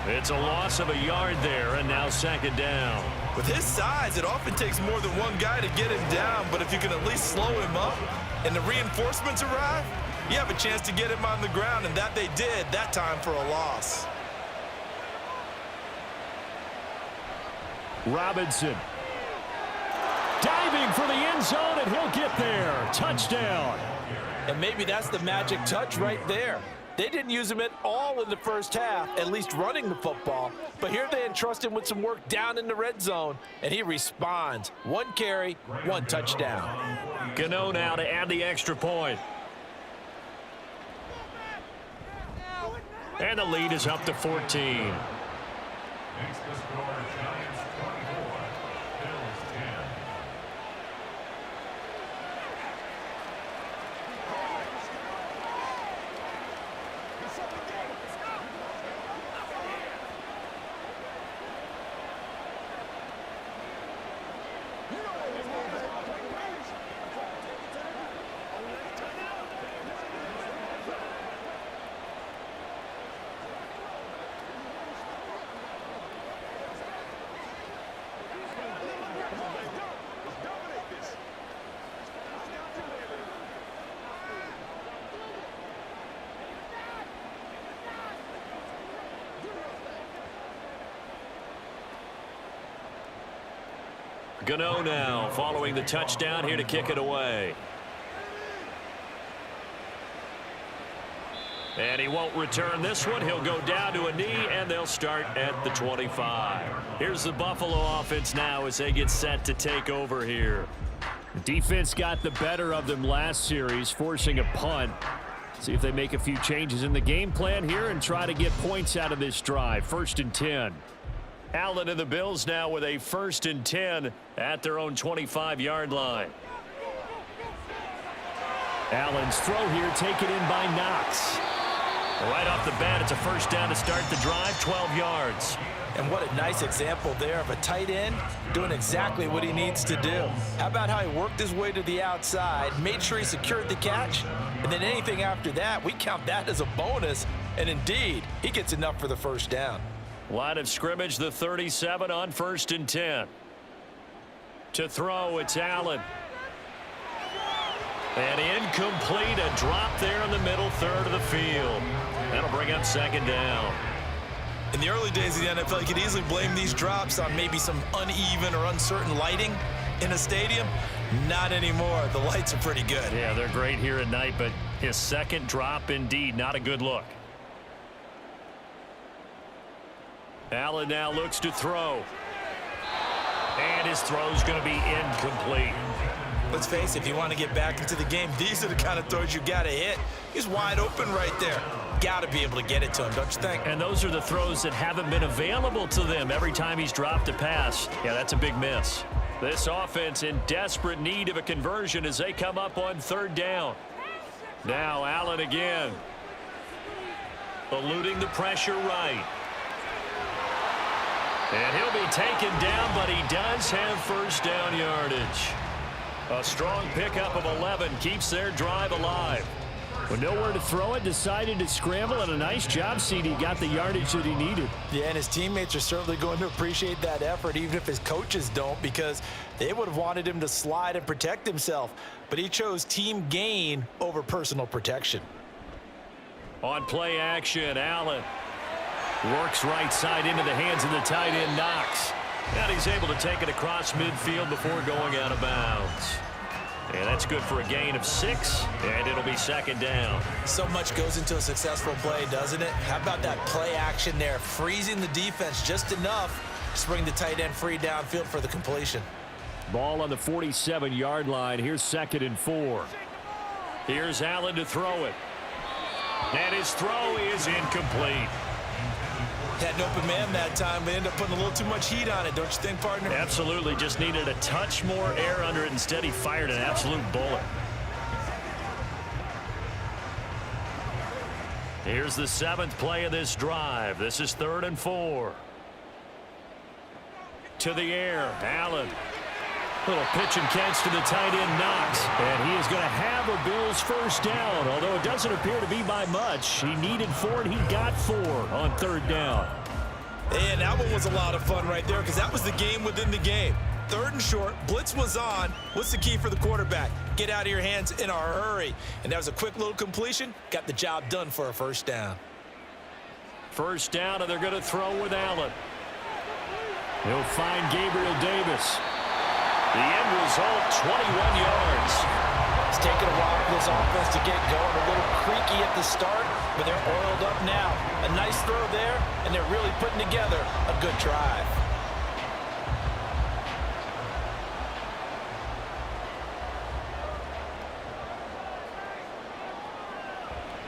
It's a loss of a yard there, and now 2nd down. With his size, it often takes more than one guy to get him down, but if you can at least slow him up and the reinforcements arrive, you have a chance to get him on the ground, and that they did that time for a loss. Robinson diving for the end zone, and he'll get there. Touchdown. And maybe that's the magic touch right there. They didn't use him at all in the first half, at least running the football. But here they entrust him with some work down in the red zone, and he responds. 1 carry, 1 touchdown. Gano now to add the extra point. And the lead is up to 14. Makes the score Giants 24, Bills 10. Gano now following the touchdown here to kick it away. And he won't return this one. He'll go down to a knee, and they'll start at the 25. Here's the Buffalo offense now as they get set to take over here. Defense got the better of them last series, forcing a punt. See if they make a few changes in the game plan here and try to get points out of this drive. 1st and 10. Allen and the Bills now with a 1st and 10 at their own 25-yard line. Allen's throw here taken in by Knox. Right off the bat, it's a first down to start the drive, 12 yards. And what a nice example there of a tight end doing exactly what he needs to do. How about how he worked his way to the outside, made sure he secured the catch, and then anything after that, we count that as a bonus. And indeed, he gets enough for the first down. Line of scrimmage, the 37 on 1st and 10. To throw, it's Allen. And incomplete, a drop there in the middle third of the field. That'll bring up 2nd down. In the early days of the NFL, you could easily blame these drops on maybe some uneven or uncertain lighting in a stadium. Not anymore. The lights are pretty good. Yeah, they're great here at night, but his 2nd drop, indeed, not a good look. Allen now looks to throw. And his throw's going to be incomplete. Let's face it, if you want to get back into the game, these are the kind of throws you got to hit. He's wide open right there. Got to be able to get it to him, don't you think? And those are the throws that haven't been available to them every time he's dropped a pass. Yeah, that's a big miss. This offense in desperate need of a conversion as they come up on third down. Now Allen again. Eluding the pressure right. And he'll be taken down, but he does have first down yardage. A strong pickup of 11 keeps their drive alive. With nowhere to throw it, decided to scramble, and a nice job, CD. Got the yardage that he needed. Yeah, and his teammates are certainly going to appreciate that effort, even if his coaches don't, because they would have wanted him to slide and protect himself. But he chose team gain over personal protection. On play action, Allen works right side into the hands of the tight end, Knox. And he's able to take it across midfield before going out of bounds. And that's good for a gain of 6, and it'll be second down. So much goes into a successful play, doesn't it? How about that play action there, freezing the defense just enough to bring the tight end free downfield for the completion. Ball on the 47-yard line. Here's 2nd and 4. Here's Allen to throw it. And his throw is incomplete. Had an open man that time, but ended up putting a little too much heat on it, don't you think, partner? Absolutely. Just needed a touch more air under it. Instead, he fired an absolute bullet. Here's the 7th play of this drive. This is 3rd and 4. To the air, Allen. Little pitch and catch to the tight end, Knox. And he is going to have a Bills first down, although it doesn't appear to be by much. He needed 4, and he got 4 on 3rd down. And that one was a lot of fun right there because that was the game within the game. 3rd and short, blitz was on. What's the key for the quarterback? Get out of your hands in a hurry. And that was a quick little completion. Got the job done for a first down. First down, and they're going to throw with Allen. He'll find Gabriel Davis. The end result, 21 yards. It's taken a while for this offense to get going. A little creaky at the start, but they're oiled up now. A nice throw there, and they're really putting together a good drive.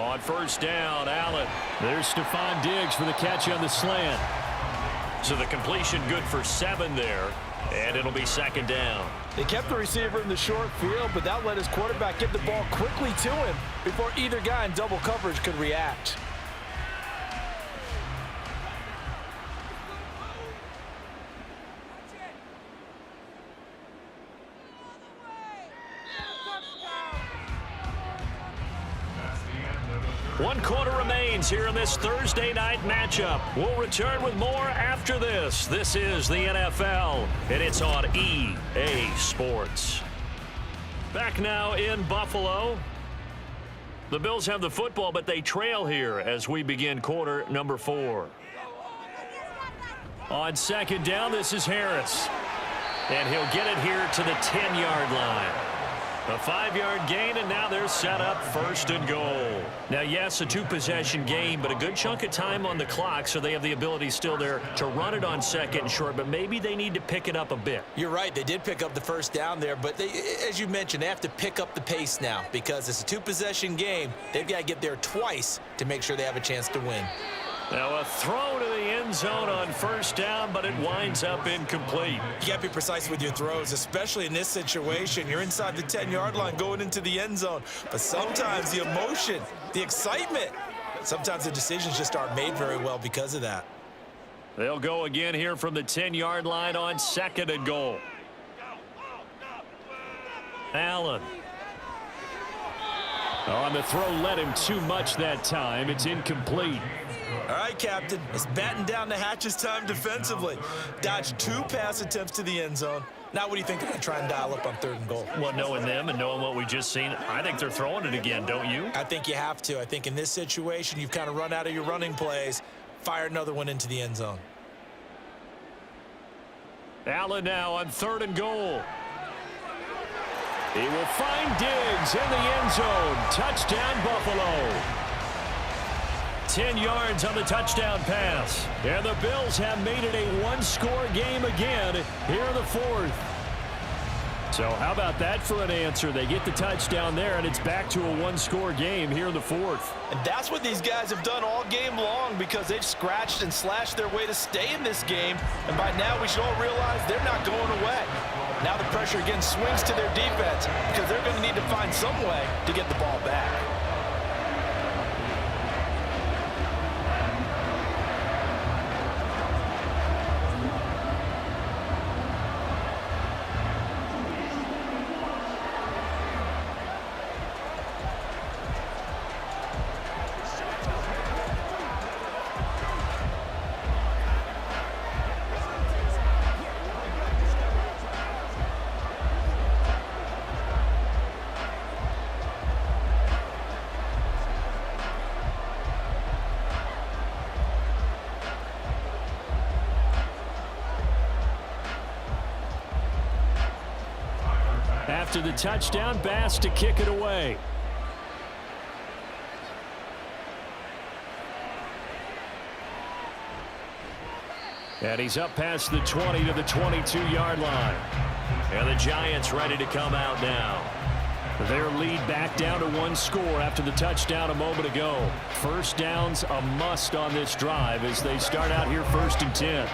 On first down, Allen. There's Stephon Diggs for the catch on the slant. So the completion good for 7 there. And it'll be second down. They kept the receiver in the short field, but that let his quarterback get the ball quickly to him before either guy in double coverage could react. One quarter remains here in this Thursday night matchup. We'll return with more after this. This is the NFL, and it's on EA Sports. Back now in Buffalo. The Bills have the football, but they trail here as we begin quarter number 4. On second down, this is Harris. And he'll get it here to the 10-yard line. A 5-yard gain, and now they're set up 1st and goal. Now, yes, a 2-possession game, but a good chunk of time on the clock, so they have the ability still there to run it on 2nd and short, but maybe they need to pick it up a bit. You're right. They did pick up the first down there, but they, as you mentioned, they have to pick up the pace now because it's a 2-possession game. They've got to get there twice to make sure they have a chance to win. Now a throw to the end zone on first down, but it winds up incomplete. You got to be precise with your throws, especially in this situation. You're inside the 10-yard line going into the end zone. But sometimes the emotion, the excitement, sometimes the decisions just aren't made very well because of that. They'll go again here from the 10-yard line on 2nd and goal. Allen. On the throw, led him too much that time. It's incomplete. All right, Captain. It's batten down the hatches time defensively. Dodged 2 pass attempts to the end zone. Now what do you think they're going to try and dial up on 3rd and goal? Well, knowing them and knowing what we just seen, I think they're throwing it again, don't you? I think you have to. I think in this situation, you've kind of run out of your running plays. Fire another one into the end zone. Allen now on 3rd and goal. He will find Diggs in the end zone. Touchdown, Buffalo. 10 yards on the touchdown pass. And the Bills have made it a 1-score game again here in the 4th. So how about that for an answer? They get the touchdown there, and it's back to a one-score game here in the fourth. And that's what these guys have done all game long because they've scratched and slashed their way to stay in this game. And by now, we should all realize they're not going away. Now the pressure again swings to their defense because they're going to need to find some way to get the ball back. After the touchdown, Bass to kick it away. And he's up past the 20 to the 22-yard line. And the Giants ready to come out now. Their lead back down to one score after the touchdown a moment ago. First down's a must on this drive as they start out here 1st and 10.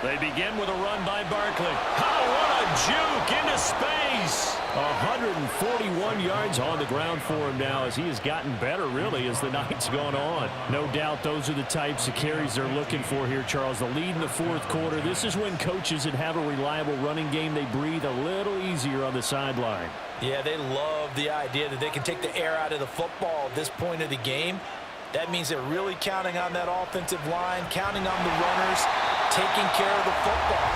They begin with a run by Barkley. Oh, what a juke into space. 141 yards on the ground for him now as he has gotten better, really, as the night's gone on. No doubt those are the types of carries they're looking for here, Charles. The lead in the fourth quarter. This is when coaches that have a reliable running game, they breathe a little easier on the sideline. Yeah, they love the idea that they can take the air out of the football at this point of the game. That means they're really counting on that offensive line, counting on the runners, taking care of the football.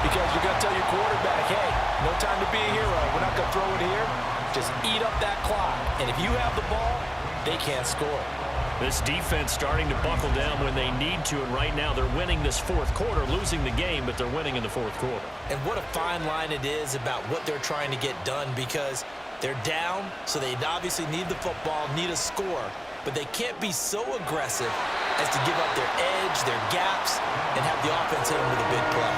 Because you're going to tell your quarterback, hey, no time to be a hero. We're not going to throw it here. Just eat up that clock. And if you have the ball, they can't score. This defense starting to buckle down when they need to, and right now they're winning this fourth quarter, losing the game, but they're winning in the fourth quarter. And what a fine line it is about what they're trying to get done because they're down, so they obviously need the football, need a score. But they can't be so aggressive as to give up their edge, their gaps, and have the offense hit them with a big play.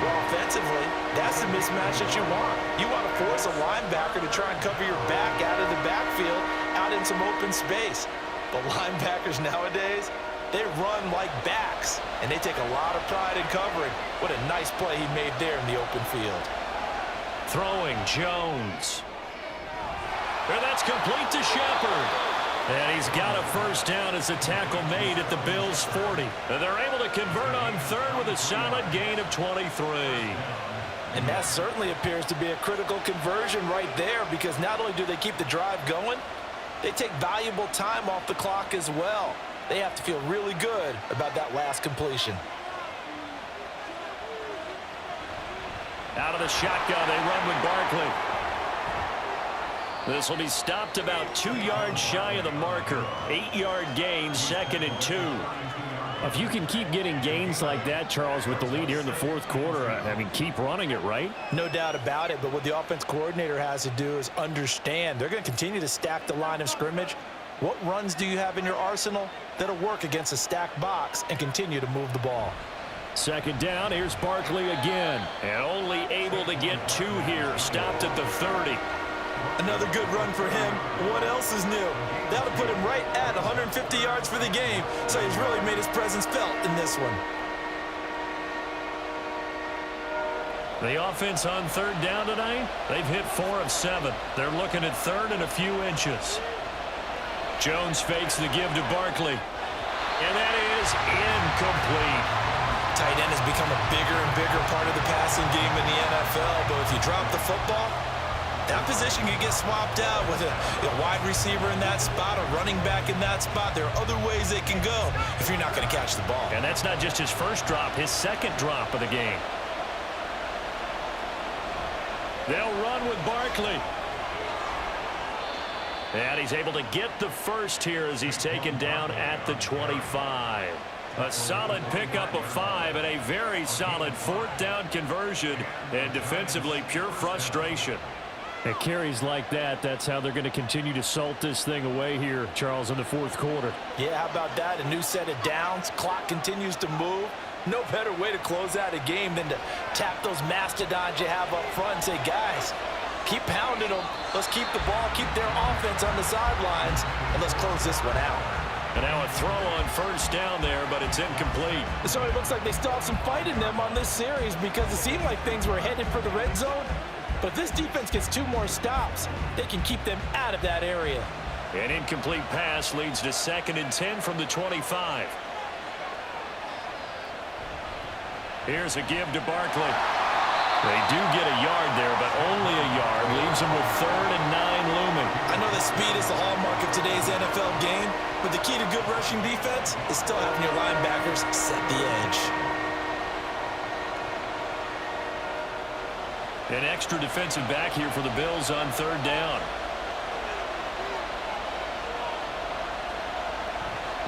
Well, offensively, that's the mismatch that you want. You want to force a linebacker to try and cover your back out of the backfield, out in some open space. But linebackers nowadays, they run like backs, and they take a lot of pride in covering. What a nice play he made there in the open field. Throwing Jones. And that's complete to Shepard. And he's got a first down as a tackle made at the Bills' 40. And they're able to convert on third with a solid gain of 23. And that certainly appears to be a critical conversion right there because not only do they keep the drive going, they take valuable time off the clock as well. They have to feel really good about that last completion. Out of the shotgun, they run with Barkley. This will be stopped about 2 yards shy of the marker. 8-yard gain, 2nd and 2. If you can keep getting gains like that, Charles, with the lead here in the fourth quarter, I mean, keep running it, right? No doubt about it, but what the offense coordinator has to do is understand. They're going to continue to stack the line of scrimmage. What runs do you have in your arsenal that'll work against a stacked box and continue to move the ball? 2nd down, here's Barkley again. And only able to get 2 here, stopped at the 30. Another good run for him. What else is new? That'll put him right at 150 yards for the game, so he's really made his presence felt in this one. The offense on 3rd down tonight, they've hit 4 of 7. They're looking at 3rd and a few inches. Jones fakes the give to Barkley. And that is incomplete. Tight end has become a bigger and bigger part of the passing game in the NFL, but if you drop the football, that position could get swapped out with a wide receiver in that spot, a running back in that spot. There are other ways they can go if you're not going to catch the ball. And that's not just his first drop, his 2nd drop of the game. They'll run with Barkley. And he's able to get the first here as he's taken down at the 25. A solid pickup of 5 and a very solid 4th down conversion. And defensively, pure frustration. At carries like that, that's how they're going to continue to salt this thing away here, Charles, in the fourth quarter. Yeah, how about that? A new set of downs. Clock continues to move. No better way to close out a game than to tap those mastodons you have up front and say, guys, keep pounding them. Let's keep the ball, keep their offense on the sidelines, and let's close this one out. And now a throw on first down there, but it's incomplete. So it looks like they still have some fight in them on this series because it seemed like things were headed for the red zone. But if this defense gets 2 more stops, they can keep them out of that area. An incomplete pass leads to 2nd and 10 from the 25. Here's a give to Barkley. They do get a yard there, but only a yard. Leaves them with 3rd and 9 looming. I know that speed is the hallmark of today's NFL game, but the key to good rushing defense is still having your linebackers set the edge. An extra defensive back here for the Bills on 3rd down.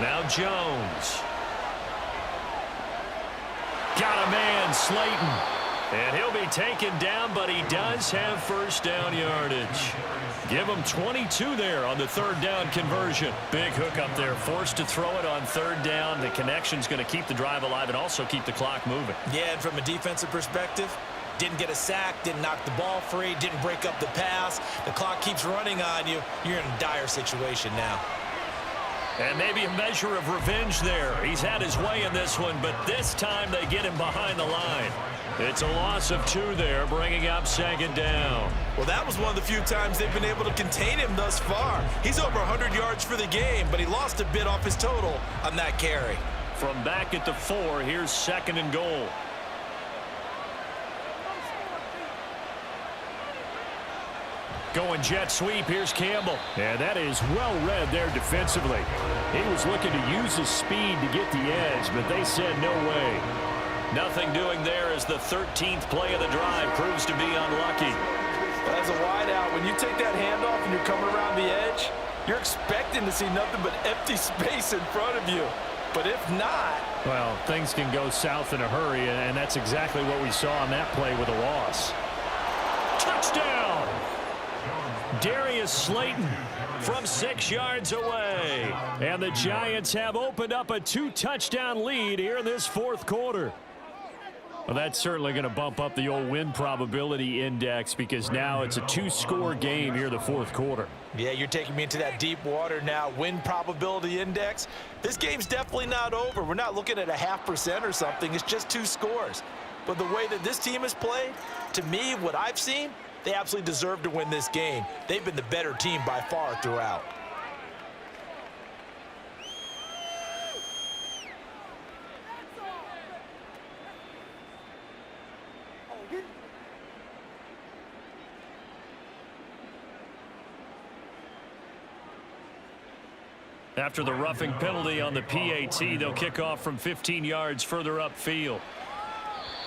Now Jones. Got a man, Slayton. And he'll be taken down, but he does have first down yardage. Give him 22 there on the 3rd down conversion. Big hook up there, forced to throw it on 3rd down. The connection's going to keep the drive alive and also keep the clock moving. Yeah, and from a defensive perspective, didn't get a sack, didn't knock the ball free, didn't break up the pass. The clock keeps running on you. You're in a dire situation now. And maybe a measure of revenge there. He's had his way in this one, but this time they get him behind the line. It's a loss of 2 there, bringing up 2nd down. Well, that was one of the few times they've been able to contain him thus far. He's over 100 yards for the game, but he lost a bit off his total on that carry. From back at the 4, here's 2nd and goal. Going jet sweep, here's Campbell. And that is well read there defensively. He was looking to use his speed to get the edge, but they said no way. Nothing doing there as the 13th play of the drive proves to be unlucky. As a wideout, when you take that handoff and you're coming around the edge, you're expecting to see nothing but empty space in front of you. But if not... Well, things can go south in a hurry, and that's exactly what we saw on that play with a loss. Touchdown! Darius Slayton from 6 yards away. And the Giants have opened up a 2-touchdown lead here in this fourth quarter. Well, that's certainly going to bump up the old win probability index because now it's a 2-score game here in the fourth quarter. Yeah, you're taking me into that deep water now. Win probability index. This game's definitely not over. We're not looking at a 0.5% or something. It's just 2 scores. But the way that this team has played, to me, what I've seen, they absolutely deserve to win this game. They've been the better team by far throughout. After the roughing penalty on the PAT, they'll kick off from 15 yards further upfield.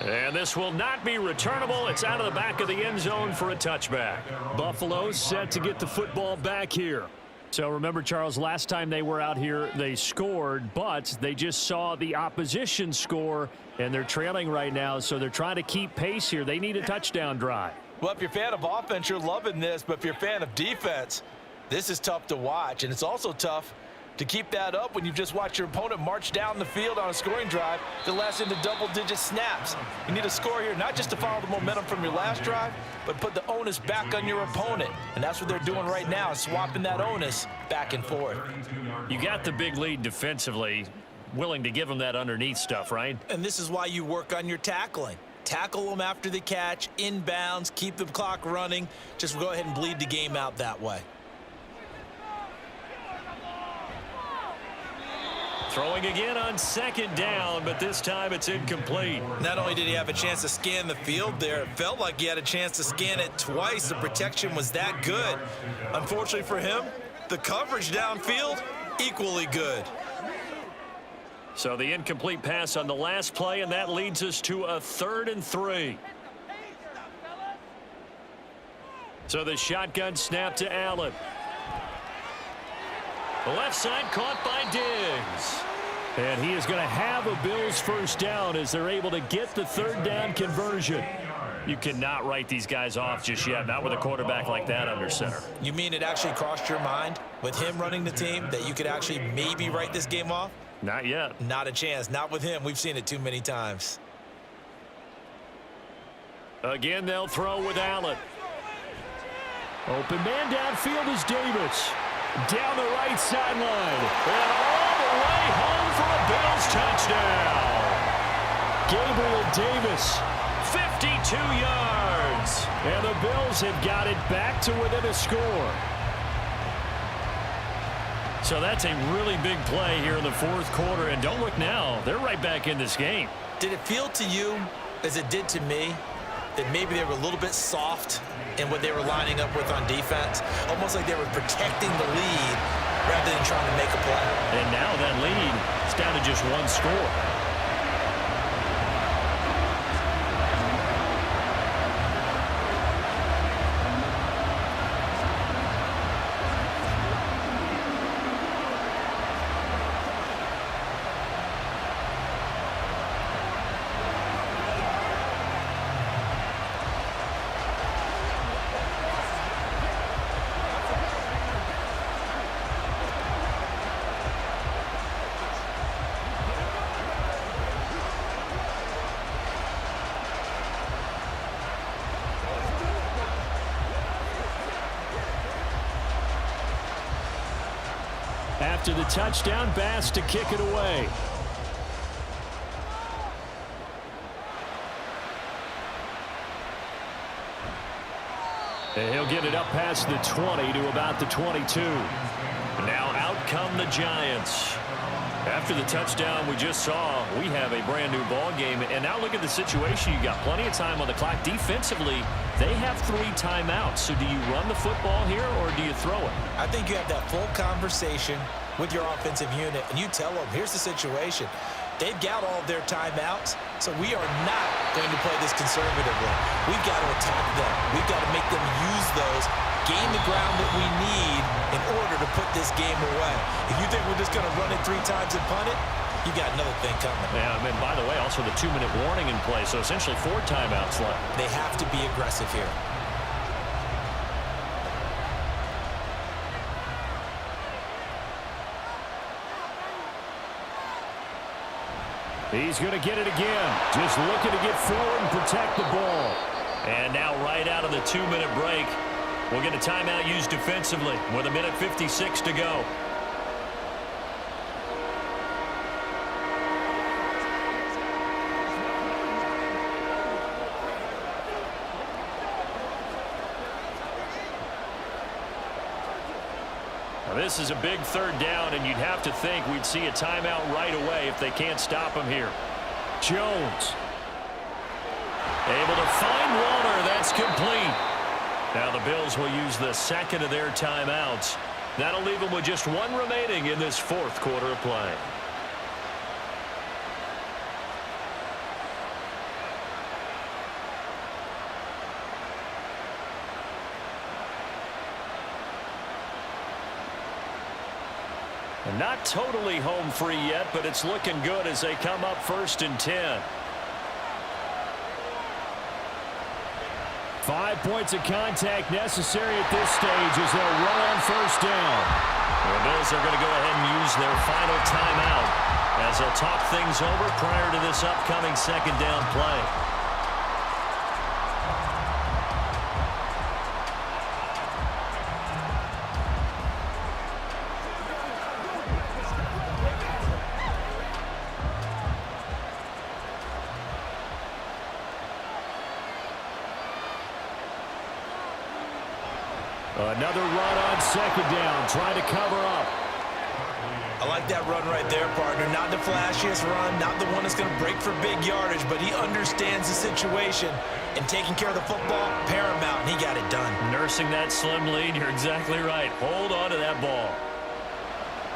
And this will not be returnable. It's out of the back of the end zone for a touchback. Buffalo set to get the football back here. So remember, Charles, last time they were out here, they scored, but they just saw the opposition score, and they're trailing right now, so they're trying to keep pace here. They need a touchdown drive. Well, if you're a fan of offense, you're loving this, but if you're a fan of defense, this is tough to watch, and it's also tough to keep that up when you've just watched your opponent march down the field on a scoring drive that lasts into double-digit snaps. You need a score here, not just to follow the momentum from your last drive, but put the onus back on your opponent. And that's what they're doing right now, swapping that onus back and forth. You got the big lead defensively, willing to give them that underneath stuff, right? And this is why you work on your tackling. Tackle them after the catch, inbounds, keep the clock running. Just go ahead and bleed the game out that way. Throwing again on 2nd down, but this time it's incomplete. Not only did he have a chance to scan the field there, it felt like he had a chance to scan it twice. The protection was that good. Unfortunately for him, the coverage downfield, equally good. So the incomplete pass on the last play, and that leads us to a 3rd and 3. So the shotgun snap to Allen. The left side caught by Diggs. And he is going to have a Bills first down as they're able to get the 3rd down conversion. You cannot write these guys off just yet, not with a quarterback like that under center. You mean it actually crossed your mind with him running the team that you could actually maybe write this game off? Not yet. Not a chance. Not with him. We've seen it too many times. Again, they'll throw with Allen. Open man downfield is Davis. Down the right sideline. And all the way home for a Bills touchdown. Gabriel Davis. 52 yards. And the Bills have got it back to within a score. So that's a really big play here in the fourth quarter. And don't look now. They're right back in this game. Did it feel to you, as it did to me, that maybe they were a little bit soft in what they were lining up with on defense? Almost like they were protecting the lead rather than trying to make a play. And now that lead is down to just one score. After the touchdown, Bass to kick it away. And he'll get it up past the 20 to about the 22. Now out come the Giants. After the touchdown we just saw, we have a brand new ball game. And now look at the situation. You got plenty of time on the clock. Defensively, they have 3 timeouts. So do you run the football here or do you throw it? I think you have that full conversation with your offensive unit, and you tell them, here's the situation. They've got all of their timeouts, so we are not going to play this conservatively. We've got to attack them. We've got to make them use those, gain the ground that we need in order to put this game away. If you think we're just going to run it 3 times and punt it, you got another thing coming. Yeah, and by the way, also the 2-minute warning in play, so essentially 4 timeouts left. They have to be aggressive here. He's going to get it again. Just looking to get forward and protect the ball. And now right out of the 2-minute break, we'll get a timeout used defensively with 1:56 to go. This is a big 3rd down, and you'd have to think we'd see a timeout right away if they can't stop him here. Jones. Able to find Waller. That's complete. Now the Bills will use the 2nd of their timeouts. That'll leave them with just 1 remaining in this 4th quarter of play. Not totally home free yet, but it's looking good as they come up 1st and 10. 5 points of contact necessary at this stage as they'll run on 1st down. The Bills are going to go ahead and use their final timeout as they'll talk things over prior to this upcoming 2nd down play. Another run on 2nd down, trying to cover up. I like that run right there, partner. Not the flashiest run, not the one that's going to break for big yardage, but he understands the situation, and taking care of the football, paramount, and he got it done. Nursing that slim lead, you're exactly right. Hold on to that ball.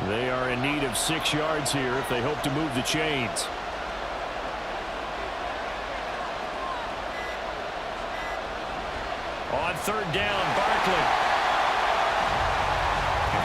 They are in need of 6 yards here if they hope to move the chains. On 3rd down, Barkley.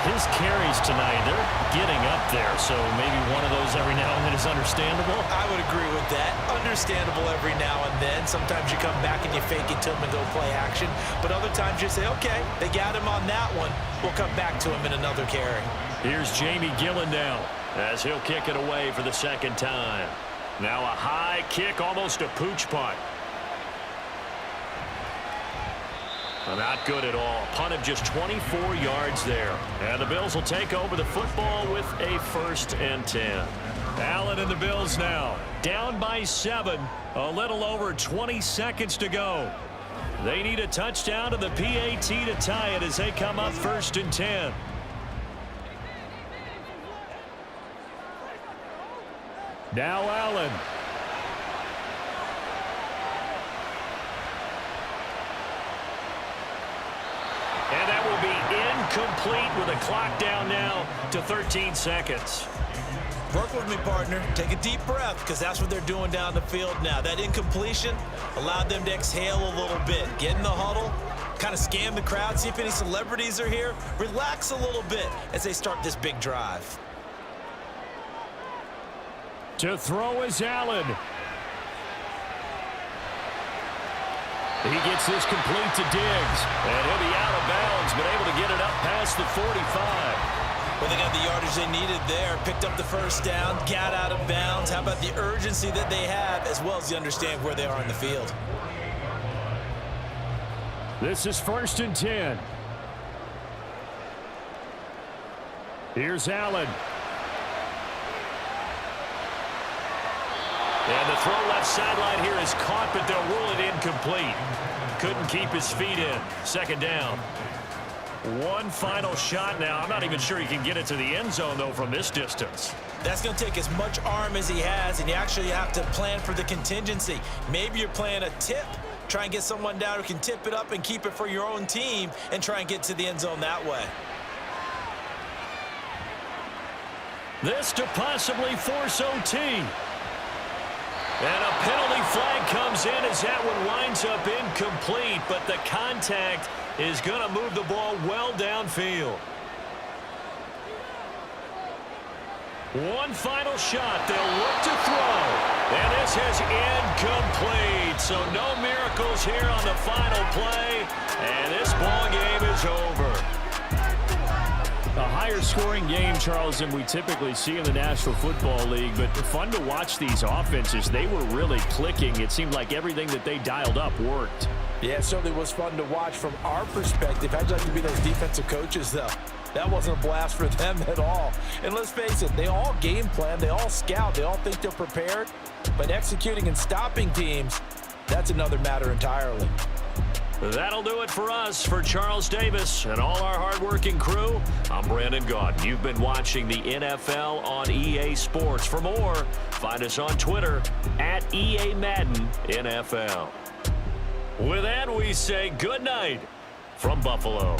his carries tonight, they're getting up there, so maybe one of those every now and then is understandable. I would agree with that. Understandable every now and then. Sometimes you come back and you fake it to him and go play action. But other times you say, okay, they got him on that one. We'll come back to him in another carry. Here's Jamie Gillen now as he'll kick it away for the second time. Now a high kick, almost a pooch punt. Not good at all. Punt of just 24 yards there. And the Bills will take over the football with a 1st and 10. Allen and the Bills now down by 7. A little over 20 seconds to go. They need a touchdown to the PAT to tie it as they come up 1st and 10. Now Allen. And that will be incomplete with a clock down now to 13 seconds. Work with me, partner. Take a deep breath, because that's what they're doing down the field now. That incompletion allowed them to exhale a little bit. Get in the huddle, kind of scan the crowd, see if any celebrities are here. Relax a little bit as they start this big drive. To throw is Allen. He gets this complete to Diggs. And he'll be out of bounds, but able to get it up past the 45. Well, they got the yardage they needed there. Picked up the 1st down, got out of bounds. How about the urgency that they have, as well as you understand where they are in the field. This is 1st and 10. Here's Allen. And the throw left sideline here is caught, but they'll rule it incomplete. Couldn't keep his feet in. 2nd down. One final shot now. I'm not even sure he can get it to the end zone, though, from this distance. That's going to take as much arm as he has, and you actually have to plan for the contingency. Maybe you're playing a tip. Try and get someone down who can tip it up and keep it for your own team and try and get to the end zone that way. This to possibly force OT. And a penalty flag comes in as that one winds up incomplete, but the contact is going to move the ball well downfield. One final shot. They'll look to throw. And this is incomplete. So no miracles here on the final play. And this ball game is over. A higher scoring game, Charles, than we typically see in the National Football League, but fun to watch these offenses. They were really clicking. It seemed like everything that they dialed up worked. Yeah, it certainly was fun to watch from our perspective. How'd you like to be those defensive coaches, though? That wasn't a blast for them at all. And let's face it, they all game plan, they all scout, they all think they're prepared. But executing and stopping teams, that's another matter entirely. That'll do it for us. For Charles Davis and all our hardworking crew, I'm Brandon Gaudin. You've been watching the NFL on EA Sports. For more, find us on Twitter at EA Madden NFL. With that, we say good night from Buffalo.